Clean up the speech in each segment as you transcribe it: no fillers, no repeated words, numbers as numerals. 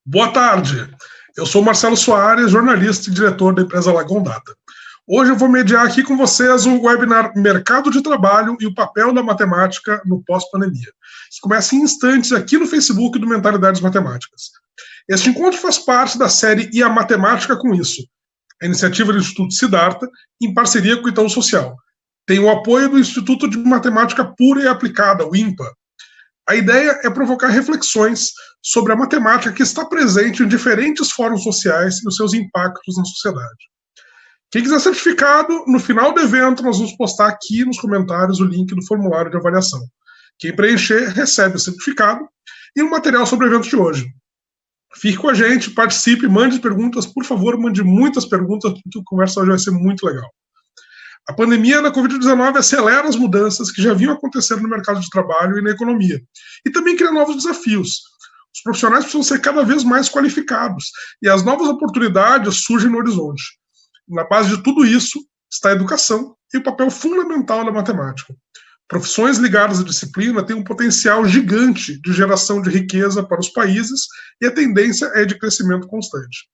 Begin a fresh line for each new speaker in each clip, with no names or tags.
Boa tarde, eu sou Marcelo Soares, jornalista e diretor da empresa Lagon Data. Hoje eu vou mediar aqui com vocês o webinar Mercado de Trabalho e o papel da matemática no pós-pandemia, que começa em instantes aqui no Facebook do Mentalidades Matemáticas. Este encontro faz parte da série E a Matemática com Isso, a iniciativa do Instituto Siddhartha, em parceria com o Itaú Social. Tem o apoio do Instituto de Matemática Pura e Aplicada, o INPA. A ideia é provocar reflexões sobre a matemática que está presente em diferentes fóruns sociais e os seus impactos na sociedade. Quem quiser certificado, no final do evento nós vamos postar aqui nos comentários o link do formulário de avaliação. Quem preencher recebe o certificado e um material sobre o evento de hoje. Fique com a gente, participe, mande perguntas, por favor, mande muitas perguntas, porque a conversa hoje vai ser muito legal. A pandemia da Covid-19 acelera as mudanças que já vinham acontecendo no mercado de trabalho e na economia, e também cria novos desafios. Os profissionais precisam ser cada vez mais qualificados, e as novas oportunidades surgem no horizonte. Na base de tudo isso está a educação e o papel fundamental da matemática. Profissões ligadas à disciplina têm um potencial gigante de geração de riqueza para os países, e a tendência é de crescimento constante.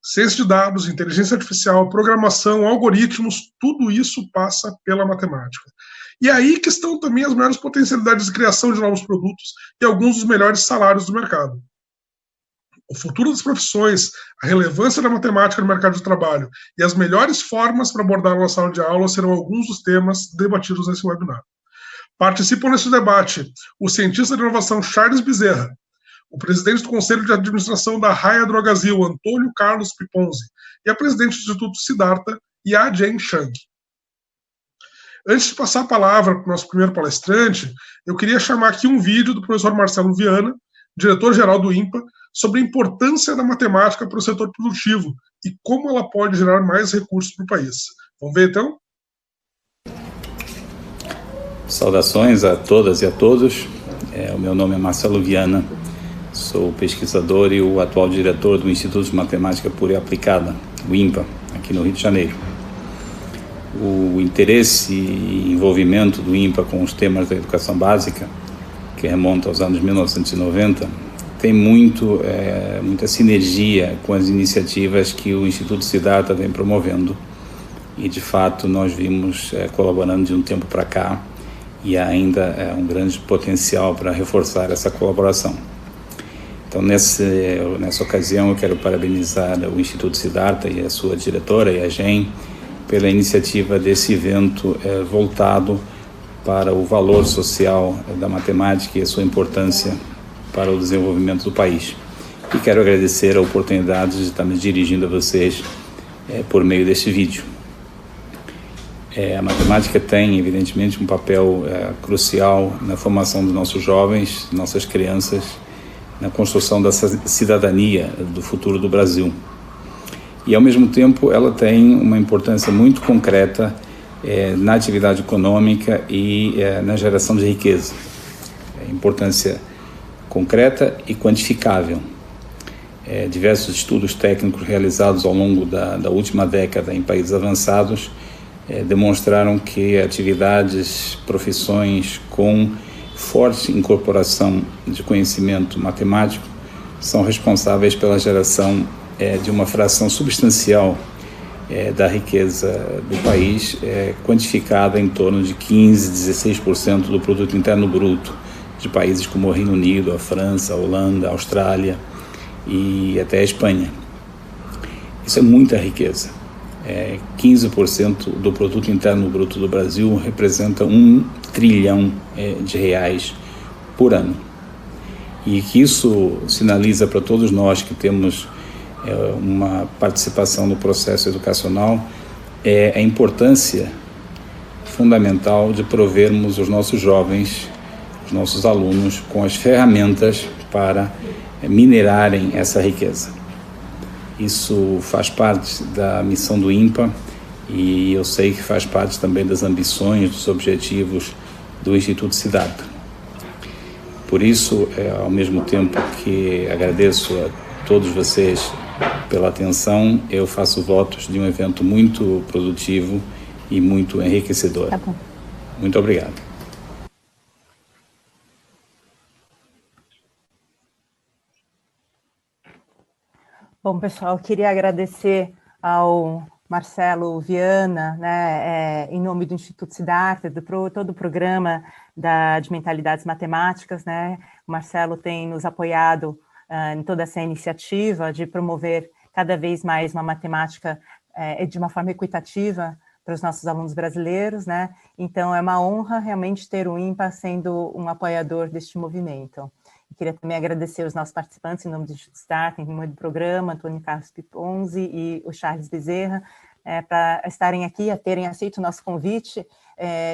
Ciência de dados, inteligência artificial, programação, algoritmos, tudo isso passa pela matemática. E é aí que estão também as maiores potencialidades de criação de novos produtos e alguns dos melhores salários do mercado. O futuro das profissões, a relevância da matemática no mercado de trabalho e as melhores formas para abordar na sala de aula serão alguns dos temas debatidos nesse webinar. Participam nesse debate o cientista de inovação Charles Bezerra, o presidente do Conselho de Administração da Raia Drogasil, Antônio Carlos Piponzi, e a presidente do Instituto Siddhartha, Ya-Jen Chang. Antes de passar a palavra para o nosso primeiro palestrante, eu queria chamar aqui um vídeo do professor Marcelo Viana, diretor-geral do INPA, sobre a importância da matemática para o setor produtivo e como ela pode gerar mais recursos para o país. Vamos ver, então?
Saudações a todas e a todos. O meu nome é Marcelo Viana. Sou pesquisador e o atual diretor do Instituto de Matemática Pura e Aplicada, o INPA, aqui no Rio de Janeiro. O interesse e envolvimento do INPA com os temas da educação básica, que remonta aos anos 1990, tem muita sinergia com as iniciativas que o Instituto Siddhartha vem promovendo. E, de fato, nós vimos colaborando de um tempo para cá e ainda é um grande potencial para reforçar essa colaboração. Então, nessa ocasião, eu quero parabenizar o Instituto Siddhartha e a sua diretora, Ya-Jen, pela iniciativa desse evento voltado para o valor social da matemática e a sua importância para o desenvolvimento do país. E quero agradecer a oportunidade de estar me dirigindo a vocês por meio deste vídeo. A matemática tem, evidentemente, um papel crucial na formação dos nossos jovens, nossas crianças, na construção dessa cidadania do futuro do Brasil. E, ao mesmo tempo, ela tem uma importância muito concreta na atividade econômica e na geração de riqueza. Importância concreta e quantificável. Diversos estudos técnicos realizados ao longo da última década em países avançados demonstraram que atividades, profissões com forte incorporação de conhecimento matemático são responsáveis pela geração de uma fração substancial da riqueza do país, quantificada em torno de 15-16% do produto interno bruto de países como o Reino Unido, a França, a Holanda, a Austrália e até a Espanha. Isso é muita riqueza. 15% do produto interno bruto do Brasil representa 1 trilhão de reais por ano. E que isso sinaliza para todos nós que temos uma participação no processo educacional a importância fundamental de provermos os nossos jovens, os nossos alunos, com as ferramentas para minerarem essa riqueza. Isso faz parte da missão do INPA e eu sei que faz parte também das ambições, dos objetivos do Instituto Siddhartha. Por isso, ao mesmo tempo que agradeço a todos vocês pela atenção, eu faço votos de um evento muito produtivo e muito enriquecedor.
Tá bom.
Muito obrigado.
Bom, pessoal, queria agradecer ao Marcelo Viana, né, em nome do Instituto Siddhartha, todo o programa de Mentalidades Matemáticas, né? O Marcelo tem nos apoiado em toda essa iniciativa de promover cada vez mais uma matemática de uma forma equitativa para os nossos alunos brasileiros, né? Então, é uma honra realmente ter o INPA sendo um apoiador deste movimento. Eu queria também agradecer os nossos participantes em nome do Instituto Start, em nome do programa, Antônio Carlos Piponzi e o Charles Bezerra, para estarem aqui, a terem aceito o nosso convite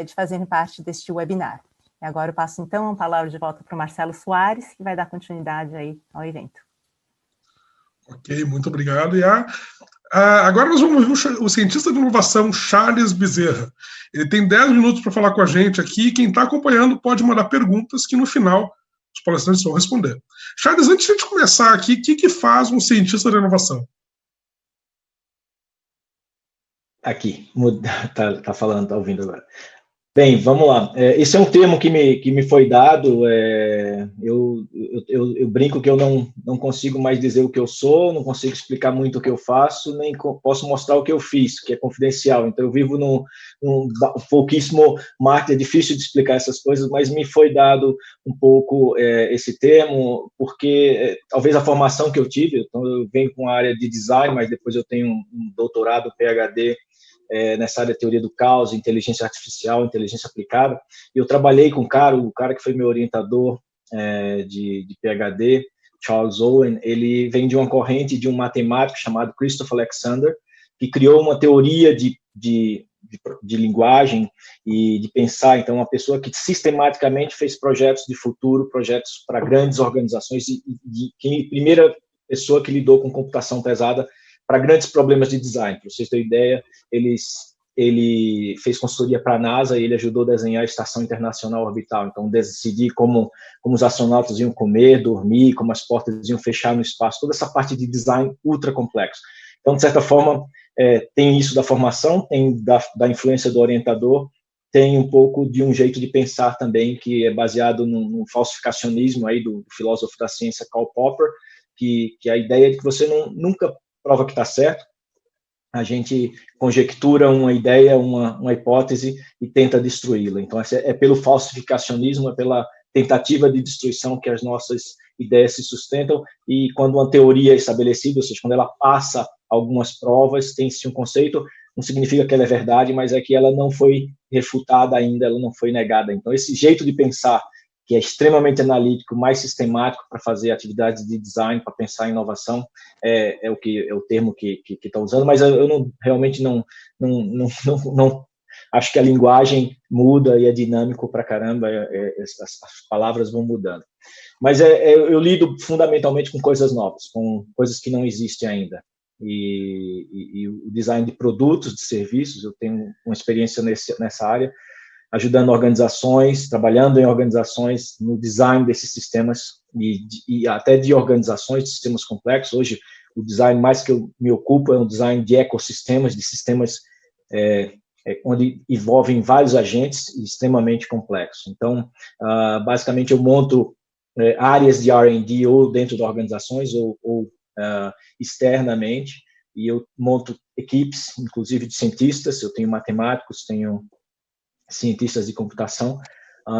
de fazerem parte deste webinar. E agora eu passo, então, a palavra de volta para o Marcelo Soares, que vai dar continuidade aí ao evento.
Ok, muito obrigado, Iá. Agora nós vamos ouvir o cientista de inovação Charles Bezerra. Ele tem 10 minutos para falar com a gente aqui. Quem está acompanhando pode mandar perguntas que no final os palestrantes vão responder. Charles, antes de a gente começar aqui, o que faz um cientista de inovação?
Aqui, tá falando, tá ouvindo agora. Bem, vamos lá. Esse é um termo que me foi dado. Eu brinco que eu não consigo mais dizer o que eu sou, não consigo explicar muito o que eu faço, nem posso mostrar o que eu fiz, que é confidencial. Então, eu vivo num pouquíssimo marketing, é difícil de explicar essas coisas, mas me foi dado um pouco esse termo, porque talvez a formação que eu tive, então eu venho com a área de design, mas depois eu tenho um doutorado, PhD, nessa área de teoria do caos, inteligência artificial, inteligência aplicada, e eu trabalhei com o cara que foi meu orientador de PhD, Charles Owen. Ele vem de uma corrente de um matemático chamado Christopher Alexander, que criou uma teoria de linguagem e de pensar. Então, uma pessoa que sistematicamente fez projetos de futuro, projetos para grandes organizações, e primeira pessoa que lidou com computação pesada para grandes problemas de design. Para vocês terem ideia, ele fez consultoria para a NASA e ele ajudou a desenhar a Estação Internacional Orbital. Então, decidir como os astronautas iam comer, dormir, como as portas iam fechar no espaço, toda essa parte de design ultra complexo. Então, de certa forma, tem isso da formação, tem da influência do orientador, tem um pouco de um jeito de pensar também que é baseado num falsificacionismo aí do filósofo da ciência Karl Popper, que a ideia é de que você nunca prova que está certo. A gente conjectura uma ideia, uma hipótese e tenta destruí-la. Então, é pelo falsificacionismo, é pela tentativa de destruição que as nossas ideias se sustentam, e quando uma teoria é estabelecida, ou seja, quando ela passa algumas provas, tem-se um conceito, não significa que ela é verdade, mas é que ela não foi refutada ainda, ela não foi negada. Então, esse jeito de pensar, que é extremamente analítico, mais sistemático para fazer atividades de design, para pensar em inovação, é o termo que está usando, mas eu realmente não acho que a linguagem muda e é dinâmico para caramba, as palavras vão mudando. Mas eu lido fundamentalmente com coisas novas, com coisas que não existem ainda. E o design de produtos, de serviços, eu tenho uma experiência nessa área, ajudando organizações, trabalhando em organizações no design desses sistemas e até de organizações de sistemas complexos. Hoje, o design mais que eu me ocupo é um design de ecossistemas, de sistemas onde envolvem vários agentes extremamente complexos. Então, basicamente, eu monto áreas de R&D ou dentro de organizações ou externamente, e eu monto equipes, inclusive de cientistas. Eu tenho matemáticos, tenho cientistas de computação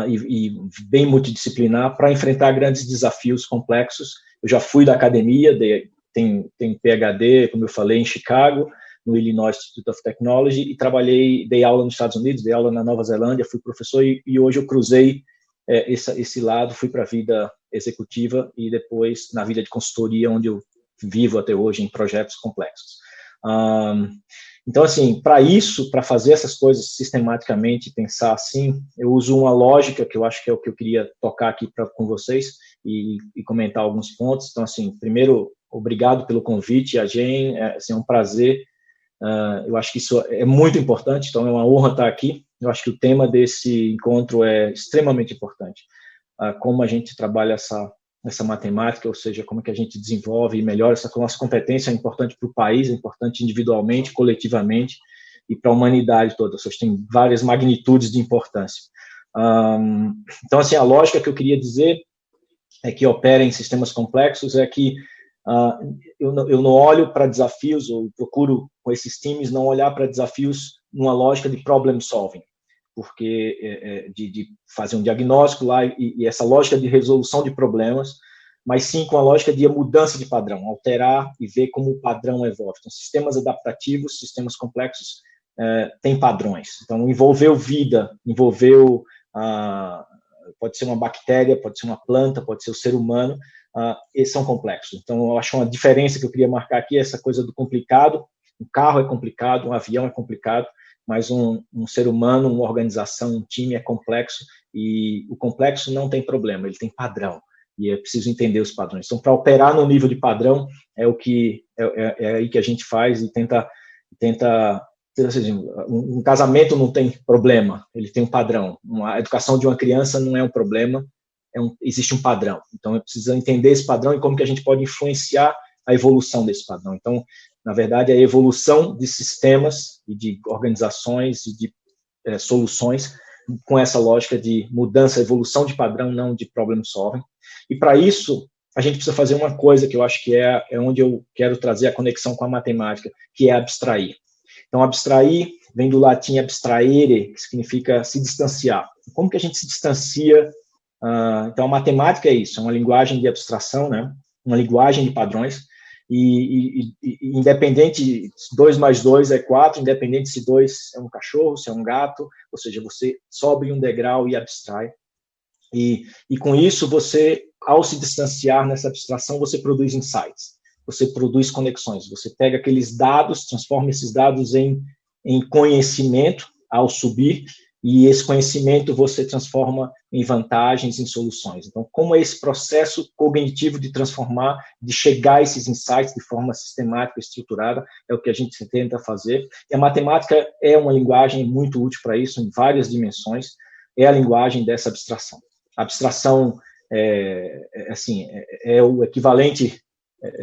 e bem multidisciplinar para enfrentar grandes desafios complexos. Eu já fui da academia, tenho PhD, como eu falei, em Chicago, no Illinois Institute of Technology, e dei aula nos Estados Unidos, dei aula na Nova Zelândia, fui professor, e hoje eu cruzei esse lado, fui para a vida executiva e depois na vida de consultoria, onde eu vivo até hoje em projetos complexos. Então, assim, para fazer essas coisas sistematicamente, pensar assim, eu uso uma lógica que eu acho que é o que eu queria tocar aqui com vocês e comentar alguns pontos. Então, assim, primeiro, obrigado pelo convite, a Jane, é um prazer. Eu acho que isso é muito importante, então é uma honra estar aqui. Eu acho que o tema desse encontro é extremamente importante. Como a gente trabalha essa matemática, ou seja, como é que a gente desenvolve e melhora essa nossa competência, é importante para o país, é importante individualmente, coletivamente e para a humanidade toda, ou seja, tem várias magnitudes de importância. Então, assim, a lógica que eu queria dizer é que opera em sistemas complexos é que eu não olho para desafios, ou procuro, com esses times, não olhar para desafios numa lógica de problem solving, porque de fazer um diagnóstico lá e essa lógica de resolução de problemas, mas sim com a lógica de mudança de padrão, alterar e ver como o padrão evolve. Então, sistemas adaptativos, sistemas complexos, têm padrões. Então, envolveu vida, envolveu, pode ser uma bactéria, pode ser uma planta, pode ser o ser humano, esses são complexos. Então, eu acho uma diferença que eu queria marcar aqui, essa coisa do complicado. Um carro é complicado, um avião é complicado, mas um ser humano, uma organização, um time é complexo, e o complexo não tem problema, ele tem padrão, e é preciso entender os padrões. Então, para operar no nível de padrão, é aí que a gente faz e tenta um casamento não tem problema, ele tem um padrão. A educação de uma criança não é um problema, existe um padrão. Então, é preciso entender esse padrão e como que a gente pode influenciar a evolução desse padrão. Então, na verdade, a evolução de sistemas e de organizações e de soluções com essa lógica de mudança, evolução de padrão, não de problem solving. E, para isso, a gente precisa fazer uma coisa que eu acho que é onde eu quero trazer a conexão com a matemática, que é abstrair. Então, abstrair vem do latim abstraere, que significa se distanciar. Como que a gente se distancia? Então, a matemática é isso, é uma linguagem de abstração, né? Uma linguagem de padrões, e independente se 2 mais 2 é 4, independente se 2 é um cachorro, se é um gato, ou seja, você sobe um degrau e abstrai. E com isso, você, ao se distanciar nessa abstração, você produz insights, você produz conexões, você pega aqueles dados, transforma esses dados em conhecimento ao subir, e esse conhecimento você transforma em vantagens, em soluções. Então, como é esse processo cognitivo de transformar, de chegar a esses insights de forma sistemática, estruturada, é o que a gente tenta fazer. E a matemática é uma linguagem muito útil para isso, em várias dimensões, é a linguagem dessa abstração. A abstração é o equivalente,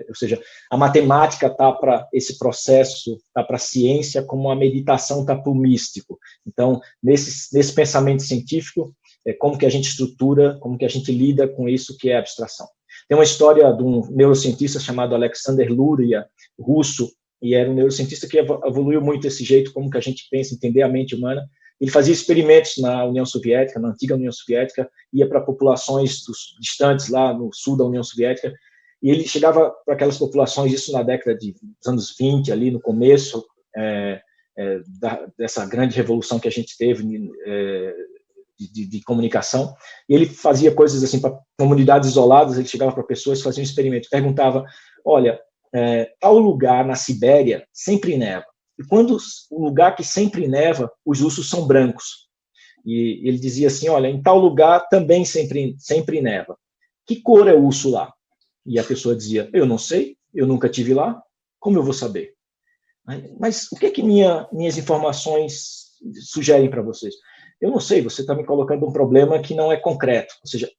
ou seja, a matemática está para esse processo, está para a ciência, como a meditação está para o místico. Então, nesse pensamento científico, como que a gente estrutura, como que a gente lida com isso que é abstração. Tem uma história de um neurocientista chamado Alexander Luria, russo, e era um neurocientista que evoluiu muito desse jeito, como que a gente pensa, entender a mente humana. Ele fazia experimentos na União Soviética, na antiga União Soviética, ia para populações distantes lá no sul da União Soviética, e ele chegava para aquelas populações, isso na década dos anos 20, ali no começo dessa grande revolução que a gente teve de comunicação, e ele fazia coisas assim para comunidades isoladas, ele chegava para pessoas, fazia um experimento, perguntava, olha, tal lugar na Sibéria sempre neva, e quando o lugar que sempre neva, os ursos são brancos. E ele dizia assim, olha, em tal lugar também sempre neva. Que cor é o urso lá? E a pessoa dizia, eu não sei, eu nunca estive lá, como eu vou saber? Mas o que minhas informações sugerem para vocês? Eu não sei, você está me colocando um problema que não é concreto. Ou seja,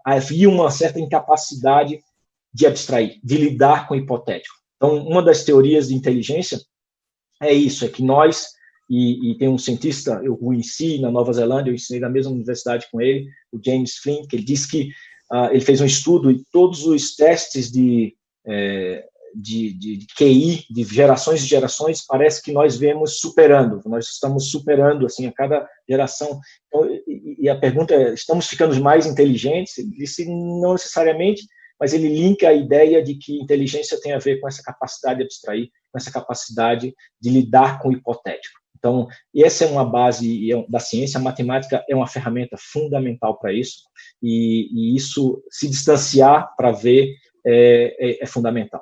havia uma certa incapacidade de abstrair, de lidar com o hipotético. Então, uma das teorias de inteligência é isso, é que nós, e tem um cientista, eu conheci na Nova Zelândia, eu ensinei na mesma universidade com ele, o James Flint, que ele disse que ele fez um estudo e todos os testes de QI, de gerações e gerações, parece que nós nós estamos superando, assim, a cada geração. Então, e a pergunta é, estamos ficando mais inteligentes? Ele disse, não necessariamente, mas ele linka a ideia de que inteligência tem a ver com essa capacidade de abstrair, com essa capacidade de lidar com o hipotético. Então, essa é uma base da ciência, a matemática é uma ferramenta fundamental para isso, e isso, se distanciar para ver, é fundamental.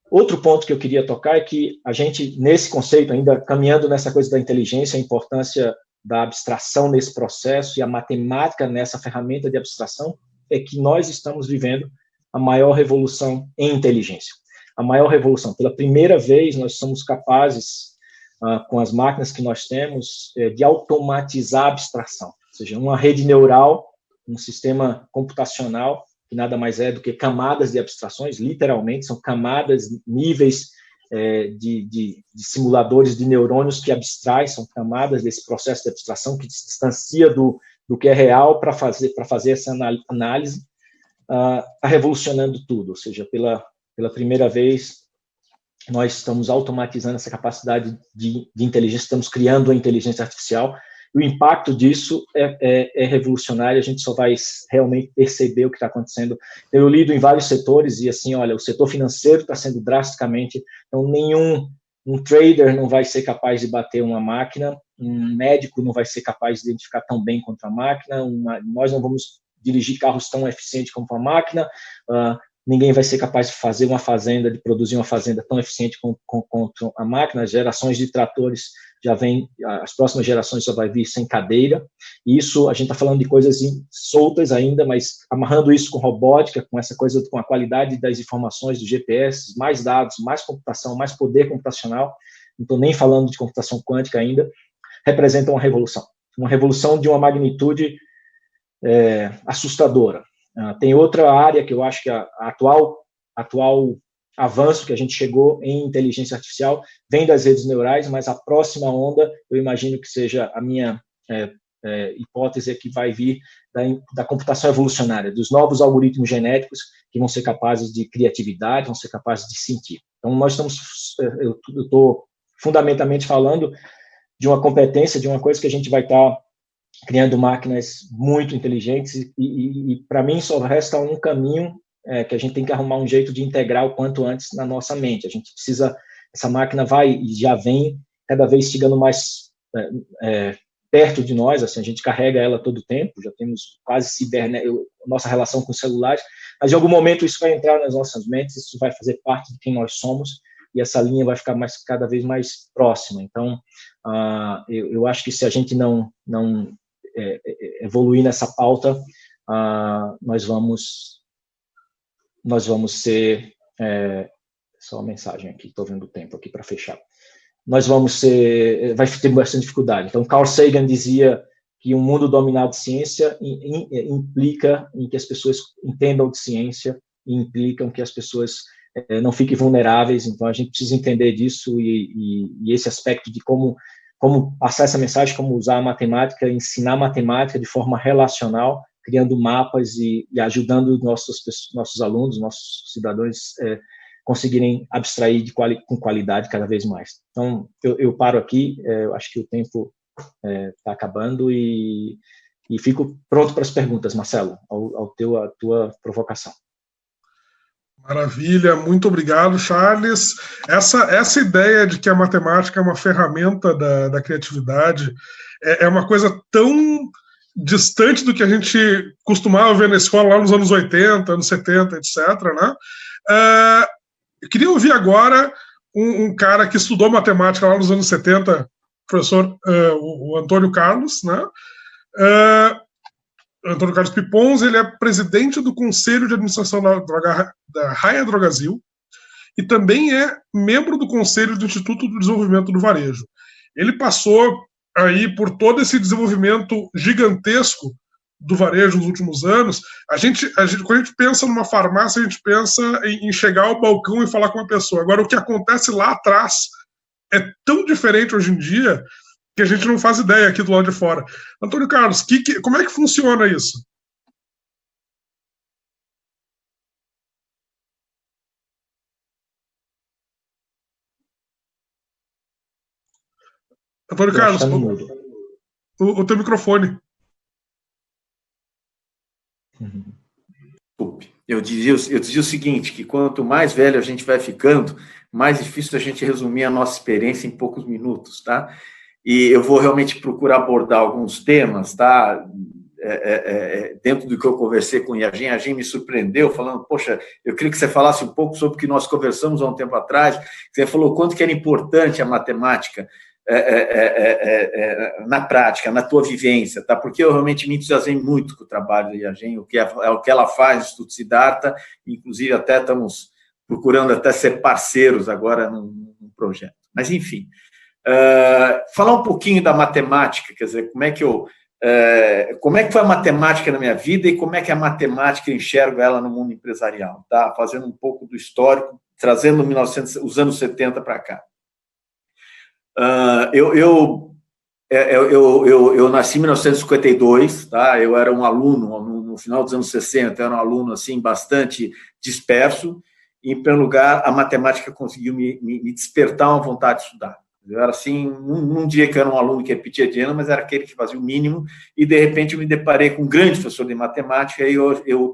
Outro ponto que eu queria tocar é que a gente, nesse conceito, ainda caminhando nessa coisa da inteligência, a importância da abstração nesse processo e a matemática nessa ferramenta de abstração, é que nós estamos vivendo a maior revolução em inteligência. A maior revolução. Pela primeira vez, nós somos capazes, com as máquinas que nós temos, de automatizar a abstração. Ou seja, uma rede neural, um sistema computacional, que nada mais é do que camadas de abstrações, literalmente, são camadas, níveis de simuladores de neurônios que abstraem, são camadas desse processo de abstração que distancia do que é real para fazer essa análise, está revolucionando tudo, ou seja, pela Pela primeira vez, nós estamos automatizando essa capacidade de inteligência, estamos criando uma inteligência artificial. O impacto disso é revolucionário, a gente só vai realmente perceber o que está acontecendo. Eu lido em vários setores e, assim, olha, o setor financeiro está sendo drasticamente, então um trader não vai ser capaz de bater uma máquina, um médico não vai ser capaz de identificar tão bem quanto a máquina, nós não vamos dirigir carros tão eficientes como a máquina, ninguém vai ser capaz de fazer uma fazenda, de produzir uma fazenda tão eficiente quanto a máquina. As gerações de tratores já vêm, as próximas gerações só vai vir sem cadeira, e isso, a gente está falando de coisas soltas ainda, mas amarrando isso com robótica, com essa coisa, com a qualidade das informações do GPS, mais dados, mais computação, mais poder computacional, não estou nem falando de computação quântica ainda, representa uma revolução de uma magnitude assustadora. Tem outra área que eu acho que a atual avanço que a gente chegou em inteligência artificial vem das redes neurais, mas a próxima onda, eu imagino que seja a minha hipótese, que vai vir da computação evolucionária, dos novos algoritmos genéticos que vão ser capazes de criatividade, vão ser capazes de sentir. Então, eu estou fundamentalmente falando de uma competência, de uma coisa que a gente vai estar criando máquinas muito inteligentes e para mim só resta um caminho que a gente tem que arrumar um jeito de integrar o quanto antes na nossa mente. A gente precisa, essa máquina vai e já vem cada vez chegando mais perto de nós, assim, a gente carrega ela todo o tempo, já temos quase nossa relação com os celulares, mas em algum momento isso vai entrar nas nossas mentes, isso vai fazer parte de quem nós somos, e essa linha vai ficar cada vez mais próxima. Então, eu acho que se a gente não evoluir nessa pauta, nós vamos ser... só uma mensagem aqui, estou vendo o tempo aqui para fechar. Vai ter bastante dificuldade. Então, Carl Sagan dizia que um mundo dominado de ciência implica em que as pessoas entendam de ciência e implicam que as pessoas não fiquem vulneráveis. Então, a gente precisa entender disso e esse aspecto de como passar essa mensagem, como usar a matemática, ensinar matemática de forma relacional, criando mapas e ajudando nossos alunos, nossos cidadãos conseguirem abstrair com qualidade cada vez mais. Então, eu paro aqui, eu acho que o tempo está acabando e fico pronto para as perguntas, Marcelo, a tua provocação.
Maravilha, muito obrigado, Charles. Essa ideia de que a matemática é uma ferramenta da criatividade é uma coisa tão distante do que a gente costumava ver na escola lá nos anos 80, anos 70, etc., né? Eu queria ouvir agora um cara que estudou matemática lá nos anos 70, professor o Antônio Carlos, né? Antônio Carlos Pipons, ele é presidente do Conselho de Administração da Raia Drogasil e também é membro do Conselho do Instituto do Desenvolvimento do Varejo. Ele passou aí por todo esse desenvolvimento gigantesco do varejo nos últimos anos. Quando a gente pensa numa farmácia, a gente pensa em chegar ao balcão e falar com a pessoa. Agora, o que acontece lá atrás é tão diferente hoje em dia que a gente não faz ideia aqui do lado de fora. Antônio Carlos, como é que funciona isso? Antônio Carlos, o teu microfone.
Eu dizia o seguinte, que quanto mais velho a gente vai ficando, mais difícil a gente resumir a nossa experiência em poucos minutos, tá? E eu vou realmente procurar abordar alguns temas, tá? Dentro do que eu conversei com o Yajin me surpreendeu, falando, poxa, eu queria que você falasse um pouco sobre o que nós conversamos há um tempo atrás. Você falou quanto que era importante a matemática na prática, na tua vivência, tá? Porque eu realmente me entusiasmei muito com o trabalho da Yajin, o que ela faz no Instituto Siddhartha, inclusive até estamos procurando até ser parceiros agora num projeto. Mas, enfim, falar um pouquinho da matemática, quer dizer, como é que foi a matemática na minha vida e como é que a matemática eu enxergo ela no mundo empresarial, tá? Fazendo um pouco do histórico, trazendo os anos 70 para cá. Eu nasci em 1952, tá? Eu era um aluno, no final dos anos 60, eu era um aluno, assim, bastante disperso, e, em primeiro lugar, a matemática conseguiu me despertar uma vontade de estudar. Eu era assim, não diria que eu era um aluno que repetia de ano, mas era aquele que fazia o mínimo, e de repente eu me deparei com um grande professor de matemática, e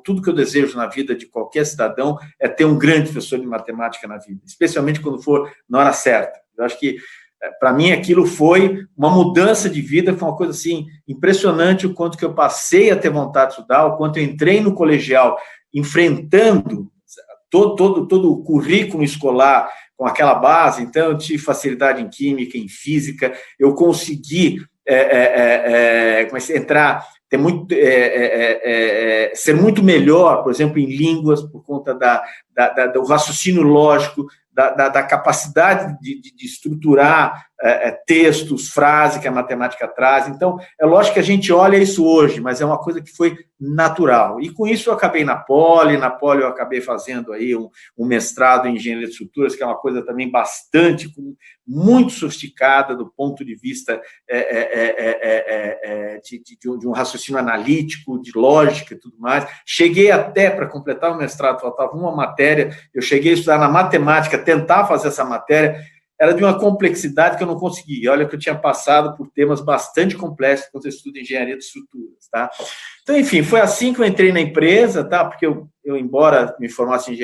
tudo que eu desejo na vida de qualquer cidadão é ter um grande professor de matemática na vida, especialmente quando for na hora certa. Eu acho que, para mim, aquilo foi uma mudança de vida, foi uma coisa assim, impressionante o quanto que eu passei a ter vontade de estudar, o quanto eu entrei no colegial enfrentando todo o currículo escolar com aquela base. Então, eu tive facilidade em química, em física, eu consegui entrar, ser muito melhor, por exemplo, em línguas, por conta do raciocínio lógico, da capacidade de estruturar textos, frases que a matemática traz. Então, é lógico que a gente olha isso hoje, mas é uma coisa que foi natural. E com isso eu acabei na Poli eu acabei fazendo aí um mestrado em engenharia de estruturas, que é uma coisa também bastante, muito sofisticada do ponto de vista de um raciocínio analítico, de lógica e tudo mais. Cheguei até, para completar o mestrado, faltava uma matéria, eu cheguei a estudar na matemática, tentar fazer essa matéria, era de uma complexidade que eu não conseguia. Olha que eu tinha passado por temas bastante complexos quando eu estudo engenharia de estruturas, tá? Então, enfim, foi assim que eu entrei na empresa, tá? Porque eu embora me formasse em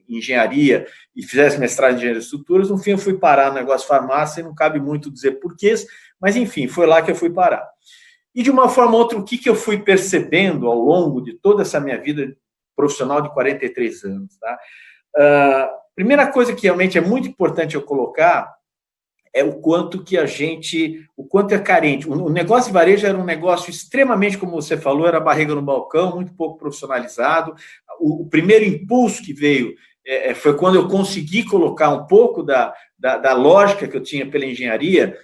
engenharia e fizesse mestrado em engenharia de estruturas, no fim eu fui parar no negócio de farmácia, e não cabe muito dizer porquês, mas, enfim, foi lá que eu fui parar. E, de uma forma ou outra, o que eu fui percebendo ao longo de toda essa minha vida profissional de 43 anos, tá? Primeira coisa que realmente é muito importante eu colocar é o quanto é carente. O negócio de varejo era um negócio extremamente, como você falou, era barriga no balcão, muito pouco profissionalizado. O primeiro impulso que veio foi quando eu consegui colocar um pouco da lógica que eu tinha pela engenharia,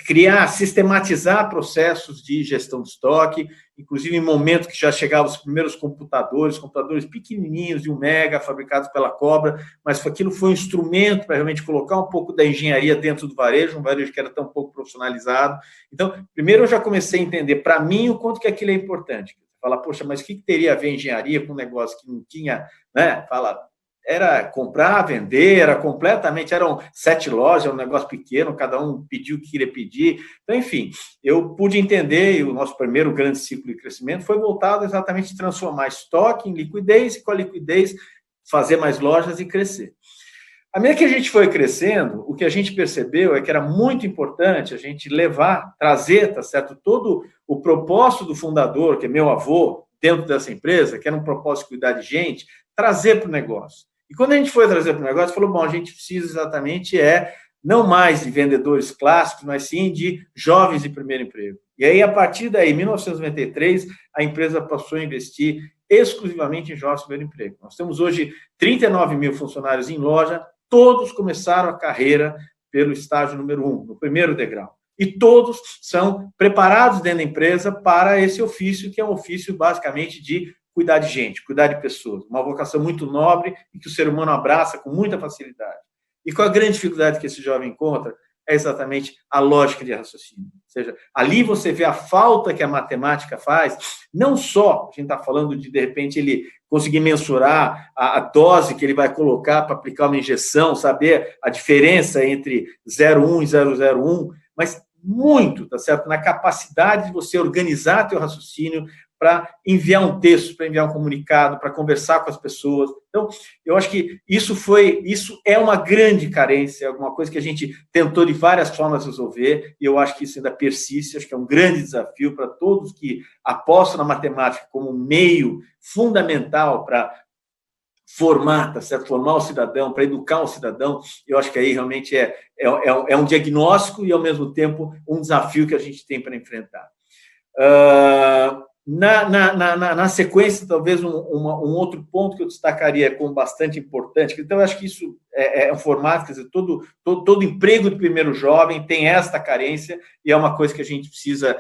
criar, sistematizar processos de gestão de estoque, inclusive em momentos que já chegavam os primeiros computadores pequenininhos de 1 mega, fabricados pela Cobra, mas aquilo foi um instrumento para realmente colocar um pouco da engenharia dentro do varejo, um varejo que era tão pouco profissionalizado. Então, primeiro eu já comecei a entender, para mim, o quanto que aquilo é importante. Fala, poxa, mas o que teria a ver engenharia com um negócio que não tinha, né? Era comprar, vender, eram 7 lojas, um negócio pequeno, cada um pediu o que queria pedir. Então, enfim, eu pude entender, e o nosso primeiro grande ciclo de crescimento foi voltado exatamente a transformar estoque em liquidez, e com a liquidez fazer mais lojas e crescer. À medida que a gente foi crescendo, o que a gente percebeu é que era muito importante a gente trazer, tá certo, todo o propósito do fundador, que é meu avô, dentro dessa empresa, que era um propósito de cuidar de gente, trazer para o negócio. E quando a gente foi trazer para o negócio, falou, bom, a gente precisa exatamente não mais de vendedores clássicos, mas sim de jovens de primeiro emprego. E aí, a partir daí, em 1993, a empresa passou a investir exclusivamente em jovens de primeiro emprego. Nós temos hoje 39 mil funcionários em loja, todos começaram a carreira pelo estágio número 1, no primeiro degrau. E todos são preparados dentro da empresa para esse ofício, que é um ofício basicamente de cuidar de gente, cuidar de pessoas, uma vocação muito nobre e que o ser humano abraça com muita facilidade. E qual a grande dificuldade que esse jovem encontra? É exatamente a lógica de raciocínio. Ou seja, ali você vê a falta que a matemática faz, não só, a gente está falando de repente, ele conseguir mensurar a dose que ele vai colocar para aplicar uma injeção, saber a diferença entre 0,1 e 0,01, mas muito, tá certo? Na capacidade de você organizar teu raciocínio, para enviar um texto, para enviar um comunicado, para conversar com as pessoas. Então, eu acho que isso é uma grande carência, alguma coisa que a gente tentou de várias formas resolver, e eu acho que isso ainda persiste, acho que é um grande desafio para todos que apostam na matemática como um meio fundamental para formar, tá certo? Formar o cidadão, para educar o cidadão. Eu acho que aí realmente é um diagnóstico e, ao mesmo tempo, um desafio que a gente tem para enfrentar. Na sequência, talvez um outro ponto que eu destacaria como bastante importante, então eu acho que isso é um formato, quer dizer, todo emprego do primeiro jovem tem esta carência, e é uma coisa que a gente precisa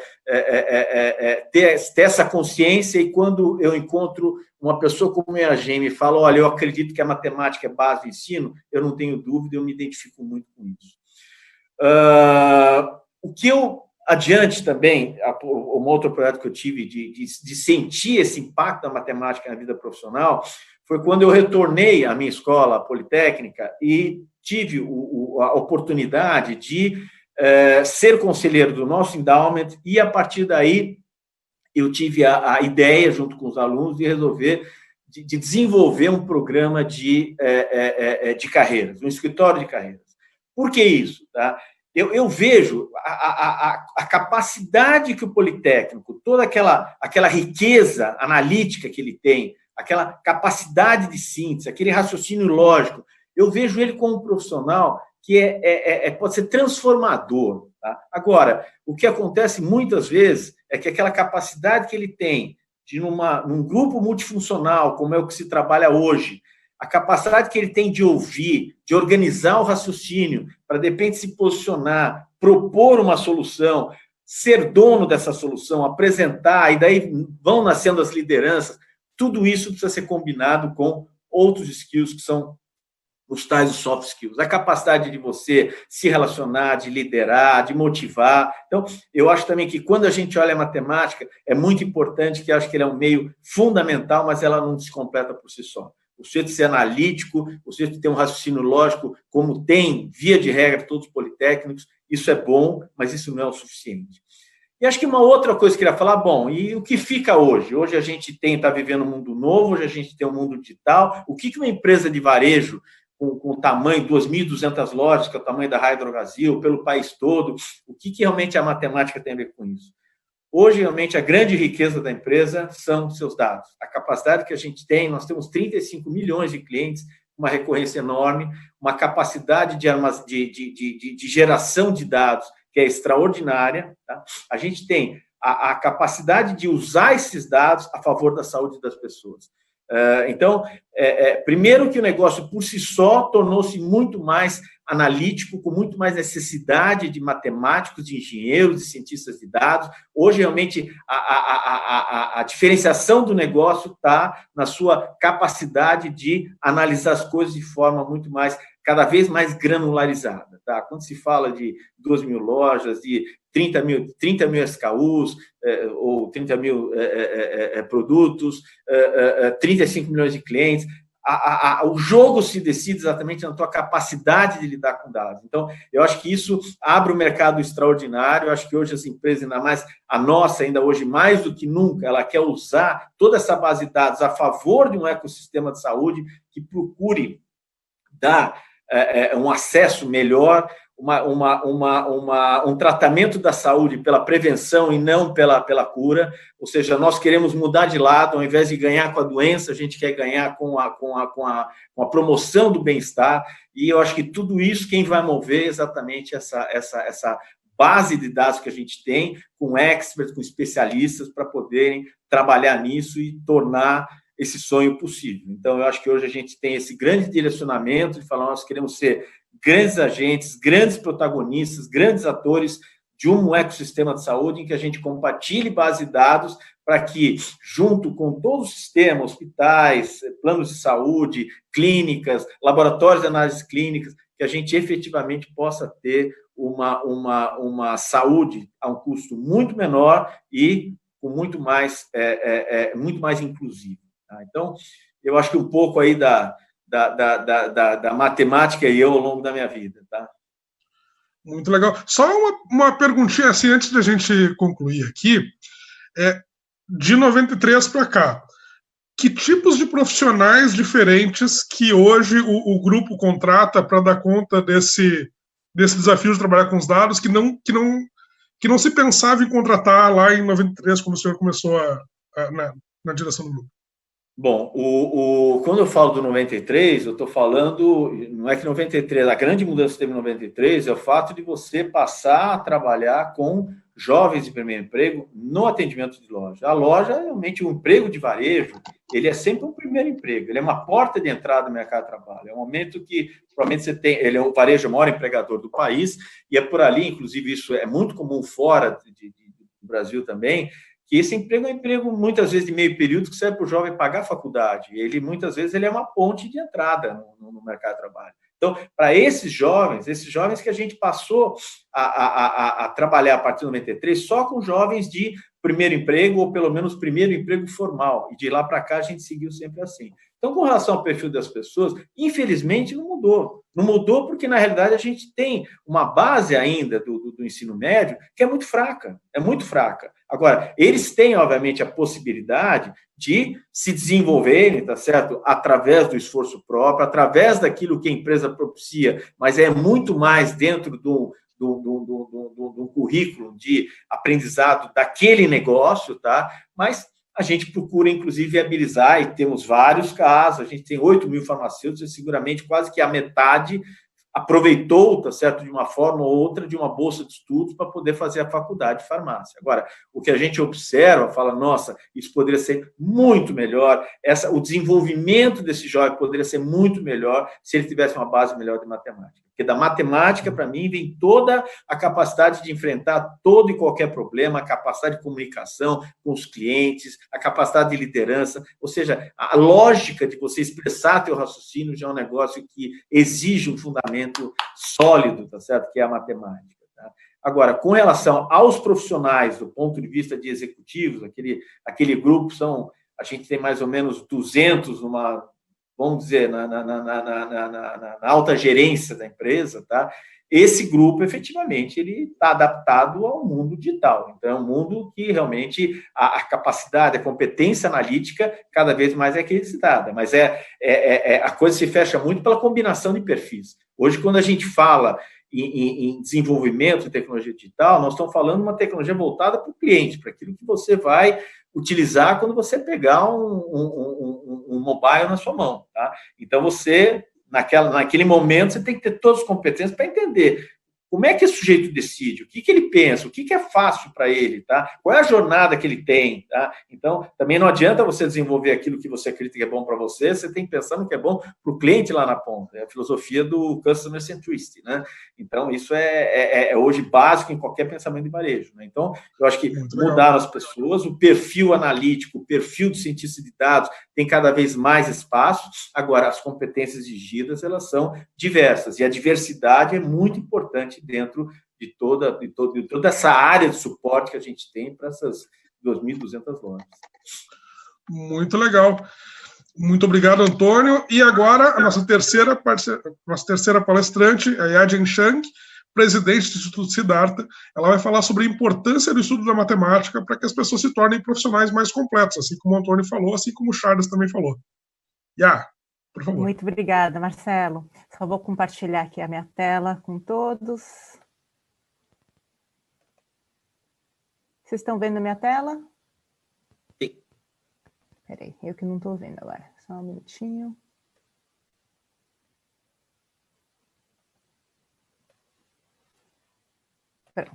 ter essa consciência, e quando eu encontro uma pessoa como a Gem me fala, olha, eu acredito que a matemática é base do ensino, eu não tenho dúvida, eu me identifico muito com isso. O que eu adiante também, um outro projeto que eu tive de sentir esse impacto da matemática na vida profissional foi quando eu retornei à minha escola politécnica e tive a oportunidade de ser conselheiro do nosso endowment, e a partir daí eu tive a ideia, junto com os alunos, de resolver, de desenvolver um programa de carreiras, um escritório de carreiras. Por que isso? Tá? Eu vejo a capacidade que o Politécnico, toda aquela riqueza analítica que ele tem, aquela capacidade de síntese, aquele raciocínio lógico, eu vejo ele como um profissional que pode ser transformador. Tá? Agora, o que acontece muitas vezes é que aquela capacidade que ele tem num grupo multifuncional, como é o que se trabalha hoje, a capacidade que ele tem de ouvir, de organizar o raciocínio, para de repente se posicionar, propor uma solução, ser dono dessa solução, apresentar, e daí vão nascendo as lideranças, tudo isso precisa ser combinado com outros skills que são os tais soft skills, a capacidade de você se relacionar, de liderar, de motivar. Então, eu acho também que quando a gente olha a matemática, é muito importante, que eu acho que ele é um meio fundamental, mas ela não se completa por si só. O sujeito ser analítico, o sujeito ter um raciocínio lógico, como tem, via de regra, todos os politécnicos, isso é bom, mas isso não é o suficiente. E acho que uma outra coisa que eu queria falar, bom, e o que fica hoje? Hoje a gente está vivendo um mundo novo, hoje a gente tem um mundo digital. O que uma empresa de varejo com o tamanho, 2.200 lojas, que é o tamanho da Hydro Brasil, pelo país todo, o que realmente a matemática tem a ver com isso? Hoje, realmente, a grande riqueza da empresa são seus dados. A capacidade que a gente tem, nós temos 35 milhões de clientes, uma recorrência enorme, uma capacidade de geração de dados que é extraordinária. Tá? A gente tem a capacidade de usar esses dados a favor da saúde das pessoas. Então, primeiro que o negócio por si só tornou-se muito mais analítico, com muito mais necessidade de matemáticos, de engenheiros, de cientistas de dados. Hoje, realmente, a diferenciação do negócio está na sua capacidade de analisar as coisas de forma muito mais, cada vez mais granularizada. Tá? Quando se fala de 2.000 lojas, de 30 mil SKUs, ou 30 mil produtos, 35 milhões de clientes, o jogo se decide exatamente na tua capacidade de lidar com dados. Então, eu acho que isso abre um mercado extraordinário. Eu acho que hoje as empresas, ainda mais a nossa, ainda hoje mais do que nunca, ela quer usar toda essa base de dados a favor de um ecossistema de saúde que procure dar um acesso melhor, um tratamento da saúde pela prevenção e não pela cura. Ou seja, nós queremos mudar de lado, ao invés de ganhar com a doença, a gente quer ganhar com a promoção do bem-estar. E eu acho que tudo isso, quem vai mover é exatamente essa base de dados que a gente tem, com experts, com especialistas, para poderem trabalhar nisso e tornar esse sonho possível. Então, eu acho que hoje a gente tem esse grande direcionamento de falar, nós queremos ser grandes agentes, grandes protagonistas, grandes atores de um ecossistema de saúde em que a gente compartilhe base de dados para que, junto com todo o sistema, hospitais, planos de saúde, clínicas, laboratórios de análise clínicas, que a gente efetivamente possa ter uma saúde a um custo muito menor e com muito mais inclusivo. Tá? Então, eu acho que um pouco aí da matemática e eu ao longo da minha vida, tá?
Muito legal. Só uma perguntinha assim, antes de a gente concluir aqui. De 93 para cá, que tipos de profissionais diferentes que hoje o grupo contrata para dar conta desse desafio de trabalhar com os dados que não se pensava em contratar lá em 93, quando o senhor começou na direção do grupo?
Bom, quando eu falo do 93, eu estou falando, não é que 93, a grande mudança que teve em 93 é o fato de você passar a trabalhar com jovens de primeiro emprego no atendimento de loja. A loja, realmente, o emprego de varejo, ele é sempre um primeiro emprego, ele é uma porta de entrada no mercado de trabalho. É um momento que, provavelmente, você tem, ele é o varejo, o maior empregador do país, e é por ali, inclusive, isso é muito comum fora do Brasil também, que esse emprego é um emprego, muitas vezes, de meio período, que serve para o jovem pagar a faculdade. Ele, muitas vezes, ele é uma ponte de entrada no mercado de trabalho. Então, para esses jovens que a gente passou a trabalhar a partir de 93 só com jovens de primeiro emprego, ou pelo menos primeiro emprego formal, e de lá para cá a gente seguiu sempre assim. Então, com relação ao perfil das pessoas, infelizmente não mudou. Não mudou porque, na realidade, a gente tem uma base ainda do ensino médio que é muito fraca, Agora, eles têm, obviamente, a possibilidade de se desenvolverem, tá certo? Através do esforço próprio, através daquilo que a empresa propicia, mas é muito mais dentro do currículo de aprendizado daquele negócio, tá? Mas a gente procura, inclusive, viabilizar, e temos vários casos, a gente tem 8 mil farmacêuticos, e seguramente quase que a metade aproveitou, tá certo, de uma forma ou outra, de uma bolsa de estudos para poder fazer a faculdade de farmácia. Agora, o que a gente observa, fala, nossa, isso poderia ser muito melhor, o desenvolvimento desse jovem poderia ser muito melhor se ele tivesse uma base melhor de matemática. Porque da matemática, para mim, vem toda a capacidade de enfrentar todo e qualquer problema, a capacidade de comunicação com os clientes, a capacidade de liderança, ou seja, a lógica de você expressar teu raciocínio já é um negócio que exige um fundamento sólido, tá certo? Que é a matemática. Tá? Agora, com relação aos profissionais, do ponto de vista de executivos, aquele grupo a gente tem mais ou menos 200 vamos dizer, na alta gerência da empresa, tá? Esse grupo, efetivamente, ele está adaptado ao mundo digital. Então, é um mundo que, realmente, a capacidade, a competência analítica cada vez mais é requisitada. Mas a coisa se fecha muito pela combinação de perfis. Hoje, quando a gente fala em desenvolvimento de tecnologia digital, nós estamos falando de uma tecnologia voltada para o cliente, para aquilo que você vai utilizar quando você pegar um mobile na sua mão. Tá? Então, você, naquele momento, você tem que ter todas as competências para entender como é que esse sujeito decide, o que ele pensa, o que é fácil para ele, tá? Qual é a jornada que ele tem, tá? Então, também não adianta você desenvolver aquilo que você acredita que é bom para você, você tem que pensar no que é bom para o cliente lá na ponta. É a filosofia do Customer Centricity, né? Então, isso é hoje básico em qualquer pensamento de varejo, né? Então, eu acho que mudaram as pessoas, o perfil analítico, o perfil do cientista de dados tem cada vez mais espaço. Agora, as competências exigidas, elas são diversas, e a diversidade é muito importante dentro de toda essa área de suporte que a gente tem para essas 2.200 lojas.
Muito legal. Muito obrigado, Antônio. E agora, a nossa terceira palestrante, a Yajin Chang, presidente do Instituto Siddhartha. Ela vai falar sobre a importância do estudo da matemática para que as pessoas se tornem profissionais mais completos, assim como o Antônio falou, assim como o Charles também falou. Por favor.
Muito obrigada, Marcelo. Só vou compartilhar aqui a minha tela com todos. Vocês estão vendo a minha tela?
Sim.
Peraí, eu que não estou vendo agora. Só um minutinho. Pronto.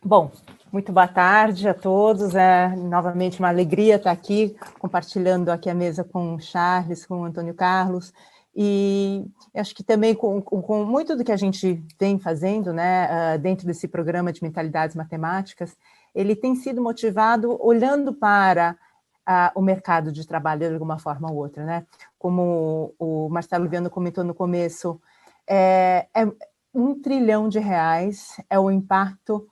Bom, muito boa tarde a todos. É novamente uma alegria estar aqui, compartilhando aqui a mesa com o Charles, com o Antônio Carlos, e acho que também com muito do que a gente vem fazendo, né, dentro desse programa de mentalidades matemáticas, ele tem sido motivado olhando para o mercado de trabalho de alguma forma ou outra, né? Como o Marcelo Viana comentou no começo, R$1 trilhão é o impacto